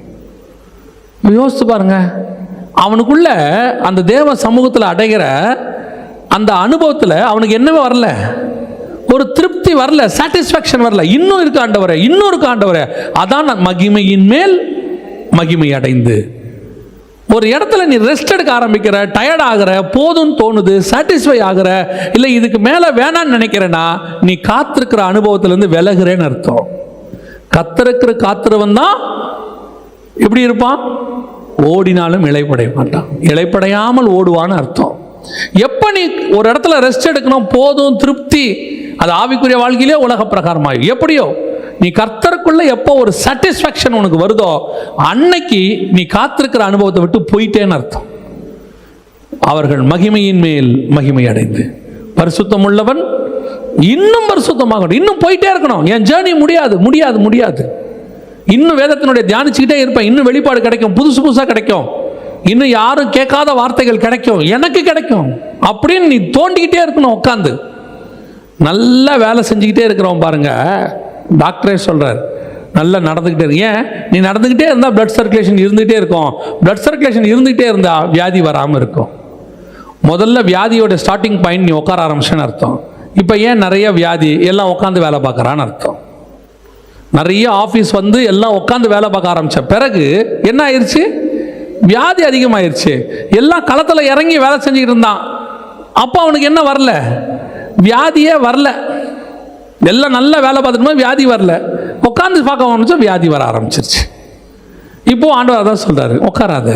யோசித்து பாருங்க, அவனுக்குள்ள அந்த தேவ சமூகத்தில் அடைகிற அந்த அனுபவத்தில் அவனுக்கு என்னவே வரல, ஒரு திருப்தி வரல, சாட்டிஸ்ஃபேக்ஷன் வரல. இன்னும் இருக்கு ஆண்டவரே, இன்னும் இருக்கு ஆண்டவரே. அதான் மகிமையின் மேல் மகிமை அடைந்து. ஒரு இடத்துல நீ ரெஸ்ட் எடுக்க ஆரம்பிக்கிற, டயர்ட் ஆகிற, போதும் தோணுது, சாட்டிஸ்ஃபை ஆகிற, இல்லை இதுக்கு மேலே வேணான்னு நினைக்கிறேன்னா நீ காத்திருக்கிற அனுபவத்திலேருந்து விலகுறேன்னு அர்த்தம். காத்திருவன் தான் எப்படி இருப்பான், ஓடினாலும் இளைப்படைய மாட்டான், இளைப்படையாமல் ஓடுவான்னு அர்த்தம். எப்போ நீ ஒரு இடத்துல ரெஸ்ட் எடுக்கணும், போதும், திருப்தி, அது ஆவிக்குரிய வாழ்க்கையிலே உலக பிரகாரமாகும். எப்படியோ நீ கர்த்தருக்குள்ள எப்போ ஒரு சாட்டிஸ்ஃபேக்ஷன் உனக்கு வருதோ அன்னைக்கு நீ காத்திருக்கிற அனுபவத்தை விட்டு போயிட்டேன்னு அர்த்தம். அவர்கள் மகிமையின் மேல் மகிமை அடைந்து, பரிசுத்தம் உள்ளவன் இன்னும் பரிசுத்தமாக, இன்னும் போயிட்டே இருக்கணும். என் ஜேர்னி முடியாது முடியாது முடியாது, இன்னும் வேதத்தினுடைய தியானிச்சுக்கிட்டே இருப்பேன், இன்னும் வெளிப்பாடு கிடைக்கும், புதுசு புதுசாக கிடைக்கும், இன்னும் யாரும் கேட்காத வார்த்தைகள் கிடைக்கும், எனக்கு கிடைக்கும் அப்படின்னு நீ தோண்டிக்கிட்டே இருக்கணும். உட்காந்து நல்லா வேலை செஞ்சுக்கிட்டே இருக்கிறவன் பாருங்க, டாக்டரே சொல்றார், நல்லா நடந்துக்கிட்டே இருக்கு. ஏன், நீ நடந்துக்கிட்டே இருந்தால் பிளட் சர்க்குலேஷன் இருந்துகிட்டே இருக்கும். பிளட் சர்க்குலேஷன் இருந்துகிட்டே இருந்தால் வியாதி வராமல் இருக்கும். முதல்ல வியாதியோட ஸ்டார்டிங் பாயிண்ட் நீ உட்கார ஆரம்பிச்சேன்னு அர்த்தம். இப்போ ஏன் நிறைய வியாதி, எல்லாம் உட்காந்து வேலை பார்க்குறான்னு அர்த்தம். நிறைய ஆஃபீஸ் எல்லாம் உட்காந்து வேலை பார்க்க ஆரம்பித்த பிறகு என்ன ஆயிடுச்சு, வியாதி அதிகமாயிருச்சு. எல்லாம் களத்தில் இறங்கி வேலை செஞ்சுக்கிட்டு இருந்தான், அப்போ அவனுக்கு என்ன வரல, வியாதியே வரல. எல்லாம் நல்ல வேலை பார்த்துட்டு வியாதி வரல, உட்காந்து பார்க்க ஆரம்பிச்சா வியாதி வர ஆரம்பிச்சிருச்சு. இப்போ ஆண்டவர் அதான் சொல்றாரு, உட்காராத,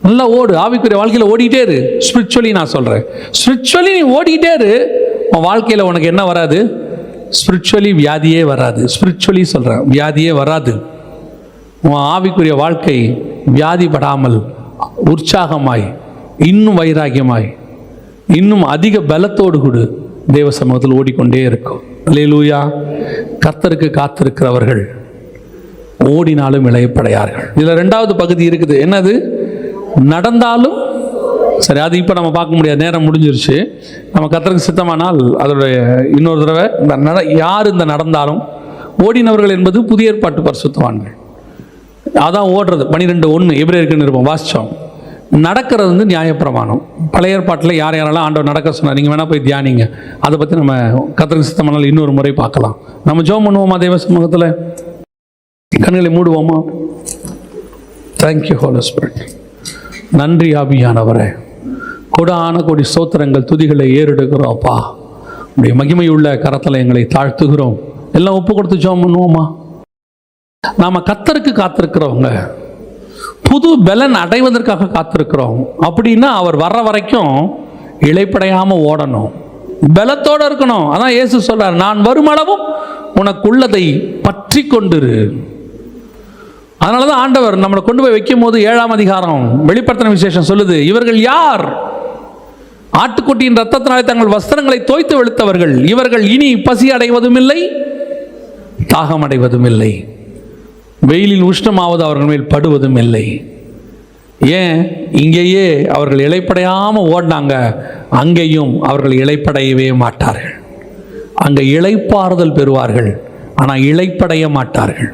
நல்லா ஓடு, ஆவிக்குரிய வாழ்க்கையில் ஓடிக்கிட்டே இரு. ஸ்பிரிச்சுவலி நான் சொல்றேன், ஸ்பிரிச்சுவலி நீ ஓடிக்கிட்டே இரு, உன் வாழ்க்கையில் உனக்கு என்ன வராது, ஸ்பிரிச்சுவலி வியாதியே வராது. ஸ்பிரிச்சுவலி சொல்றேன், வியாதியே வராது. உன் ஆவிக்குரிய வாழ்க்கை வியாதிப்படாமல் உற்சாகமாய், இன்னும் வைராகியமாய், இன்னும் அதிக பலத்தோடு கூட தேவ சமூகத்தில் ஓடிக்கொண்டே இருக்கும். அல்லேலூயா. கர்த்தருக்கு காத்திருக்கிறவர்கள் ஓடினாலும் இளைப்படையார்கள். இதில் ரெண்டாவது பகுதி இருக்குது, என்னது, நடந்தாலும். சரி, அது இப்போ நம்ம பார்க்க முடியாது, நேரம் முடிஞ்சிருச்சு. நம்ம கர்த்தருக்கு சித்தமானால் அதோடைய இன்னொரு தடவை யார் இந்த நடந்தாலும். ஓடினவர்கள் என்பது புதிய ஏற்பாட்டு பரிசுத்தவான்கள். அதான் ஓடுறது. 12:1 எபிரேயருக்கு நிருபம் வாசித்தோம். நடக்கிறது நியாயப்பிரமாணம். பழைய ஏற்பாட்டில் யார் யாரெல்லாம் ஆண்டவர் நடக்க சொன்னார், நீங்கள் வேணால் போய் தியானிங்க. அதை பற்றி நம்ம கர்த்தருக்கு சித்தமானால் இன்னொரு முறை பார்க்கலாம். நம்ம ஜெபம் பண்ணுவோமா தேவ சமூகத்தில்? கண்களை மூடுவோமா? Thank you Holi spirit. நன்றி ஆவியானவரே, கொடான கொடி ஸ்தோத்திரங்கள் துதிகளை ஏறெடுக்கிறோம். அப்பா, உடைய மகிமையுள்ள கரத்தில் எங்களை தாழ்த்துகிறோம். எல்லாம் ஒப்பு கொடுத்து ஜெபம் பண்ணுவோமா? நாம் கர்த்தருக்கு காத்திருக்கிறவங்க, புது பலன் அடைவதற்காக காத்திருக்கிறோம். அப்படின்னா அவர் வர்ற வரைக்கும் இளைப்படையாமல் ஓடணும், பலத்தோடு இருக்கணும். அதான் இயேசு சொல்றார், நான் வருமளவும் உனக்குள்ளதை பற்றி கொண்டிரு. அதனால தான் ஆண்டவர் நம்மளை கொண்டு போய் வைக்கும் போது 7ஆம் அதிகாரம் வெளிப்படுத்தின விசேஷம் சொல்லுது, இவர்கள் யார்? ஆட்டுக்குட்டியின் ரத்தத்தினாலே தங்கள் வஸ்திரங்களை தோய்த்து வெளுத்தவர்கள். இவர்கள் இனி பசி அடைவதும் இல்லை, தாகம் அடைவதும் இல்லை, வெயிலில் உஷ்ணமாவது அவர்கள் மேல் படுவதும் இல்லை. ஏன்? இங்கேயே அவர்கள் இளைப்படையாமல் ஓடினாங்க, அங்கேயும் அவர்கள் இளைப்படையவே மாட்டார்கள். அங்கே இளைப்பாறுதல் பெறுவார்கள், ஆனால் இளைப்படைய மாட்டார்கள்.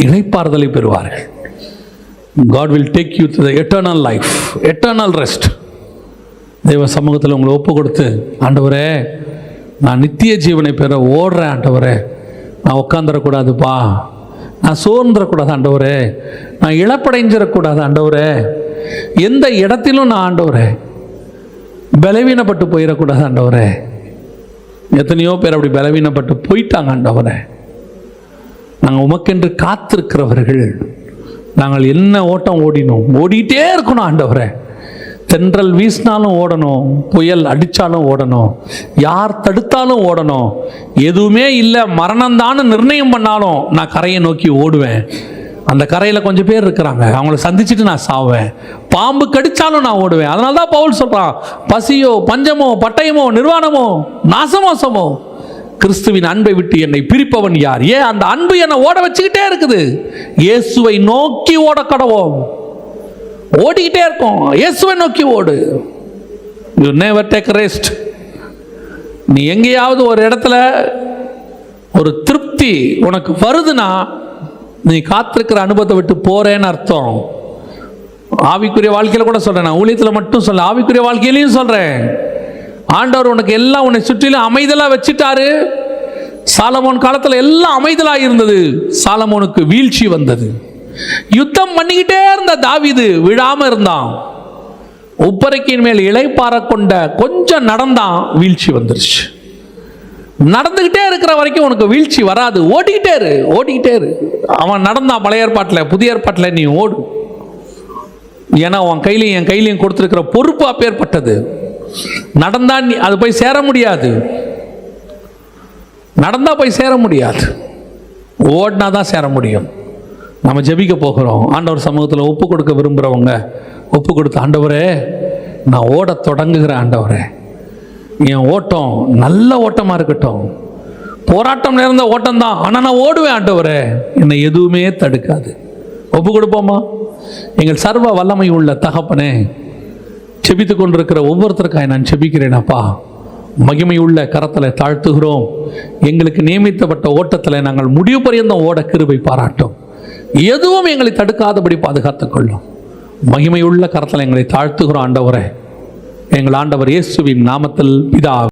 இளைப்பாறுதலை பெறுவார்கள். God will take you to the eternal life, eternal rest. தேவ சமூகத்தில் உங்களை ஒப்பு கொடுத்து, ஆண்டவரே நான் நித்திய ஜீவனை பெற ஓடுறேன் ஆண்டவரே, நான் உட்காந்துடக்கூடாதுப்பா, நான் சோர்ந்துடக்கூடாது ஆண்டவரே, நான் இழப்படைஞ்சிடக்கூடாது ஆண்டவரே, எந்த இடத்திலும் நான் ஆண்டவரே பலவீனப்பட்டு போயிடக்கூடாது ஆண்டவரே. எத்தனையோ பேர் அப்படி பலவீனப்பட்டு போயிட்டாங்க ஆண்டவரே. நாங்கள் உமக்கென்று காத்திருக்கிறவர்கள், நாங்கள் என்ன ஓட்டம் ஓடினோம், ஓடிட்டே இருக்கணும் ஆண்டவரே. தென்றல் வீசினாலும் ஓடணும், புயல் அடித்தாலும் ஓடணும், யார் தடுத்தாலும் ஓடணும், எதுவுமே இல்லை மரணம்தான்னு நிர்ணயம் பண்ணாலும் நான் கரையை நோக்கி ஓடுவேன். அந்த கரையில் கொஞ்சம் பேர் இருக்கிறாங்க, அவங்கள சந்திச்சுட்டு நான் சாவேன். பாம்பு கடித்தாலும் நான் ஓடுவேன். அதனால தான் பவுல் சொல்கிறான், பசியோ பஞ்சமோ பட்டயமோ நிர்வாணமோ நாசமோசமோ கிறிஸ்துவின் அன்பை விட்டு என்னை பிரிப்பவன் யார்? ஏன் அந்த அன்பு என்னை ஓட வச்சுக்கிட்டே இருக்குது. இயேசுவை நோக்கி ஓட கடவோம், ஓடிக்கிட்டே இருக்கும். இயேசுவை நோக்கி ஓடு. You never take rest. நீ எங்கேயாவது ஒரு இடத்துல ஒரு திருப்தி உனக்கு வருதுன்னா நீ காத்திருக்கிற அனுபவத்தை விட்டு போறேன்னு அர்த்தம். ஆவிக்குரிய வாழ்க்கையில் கூட சொல்றேன், நான் ஊழியத்தில் மட்டும் சொல்ல, ஆவிக்குரிய வாழ்க்கையிலையும் சொல்றேன். ஆண்டவர் உனக்கு எல்லாம் உன்னை சுற்றிலும் அமைதலாக வச்சுட்டாரு. சாலமோன் காலத்தில் எல்லாம் அமைதலாக இருந்தது, சாலமோனுக்கு வீழ்ச்சி வந்தது. யுத்தம் பண்ணிக்கிட்டே இருந்த தாவீது விழாம இருந்தான். உப்பரைக்கின் மேல் இளைப்பாற கொண்ட கொஞ்சம் நடந்தான், வீழ்ச்சி வந்துருச்சு. நடந்துகிட்டே இருக்கிற வரைக்கும் உனக்கு வீழ்ச்சி வராது. ஓடிக்கிட்டே இரு, ஓடிக்கிட்டே இரு. அவன் நடந்தான் பழைய ஏற்பாட்டில், புதிய ஏற்பாட்டில் நீ ஓடு. ஏன்னா உன் கையிலையும் என் கையிலையும் கொடுத்துருக்கிற பொறுப்பு அப்பேற்பட்டது. நடந்தா நீ அது போய் சேர முடியாது, நடந்தா போய் சேர முடியாது, ஓடினா தான் சேர முடியும். நம்ம ஜெபிக்க போகிறோம். ஆண்டவர் சமூகத்தில் ஒப்பு கொடுக்க விரும்புகிறவங்க ஒப்பு கொடுத்து, ஆண்டவரே நான் ஓட தொடங்குகிறேன் ஆண்டவரே, என் ஓட்டம் நல்ல ஓட்டமாக இருக்கட்டும், போராட்டம் நேர்ந்த ஓட்டம் தான், ஆனால் நான் ஓடுவேன் ஆண்டவரே, என்னை எதுவுமே தடுக்காது. ஒப்பு கொடுப்போமா? எங்கள் சர்வ வல்லமை உள்ள தகப்பனே, செபித்து கொண்டிருக்கிற ஒவ்வொருத்தருக்காய் நான் செபிக்கிறேன் அப்பா. மகிமை உள்ள கரத்தில் தாழ்த்துகிறோம். எங்களுக்கு நியமித்தப்பட்ட ஓட்டத்தில் நாங்கள் முடிவு பரியந்தம் ஓட கிருபை பாராட்டும். எதுவும் எங்களை தடுக்காதபடி பாதுகாத்துக் கொள்ளும். மகிமையுள்ள கரத்தில் எங்களை தாழ்த்துகிறோம் ஆண்டவரே, எங்கள் ஆண்டவர் இயேசுவின் நாமத்தில் பிதா.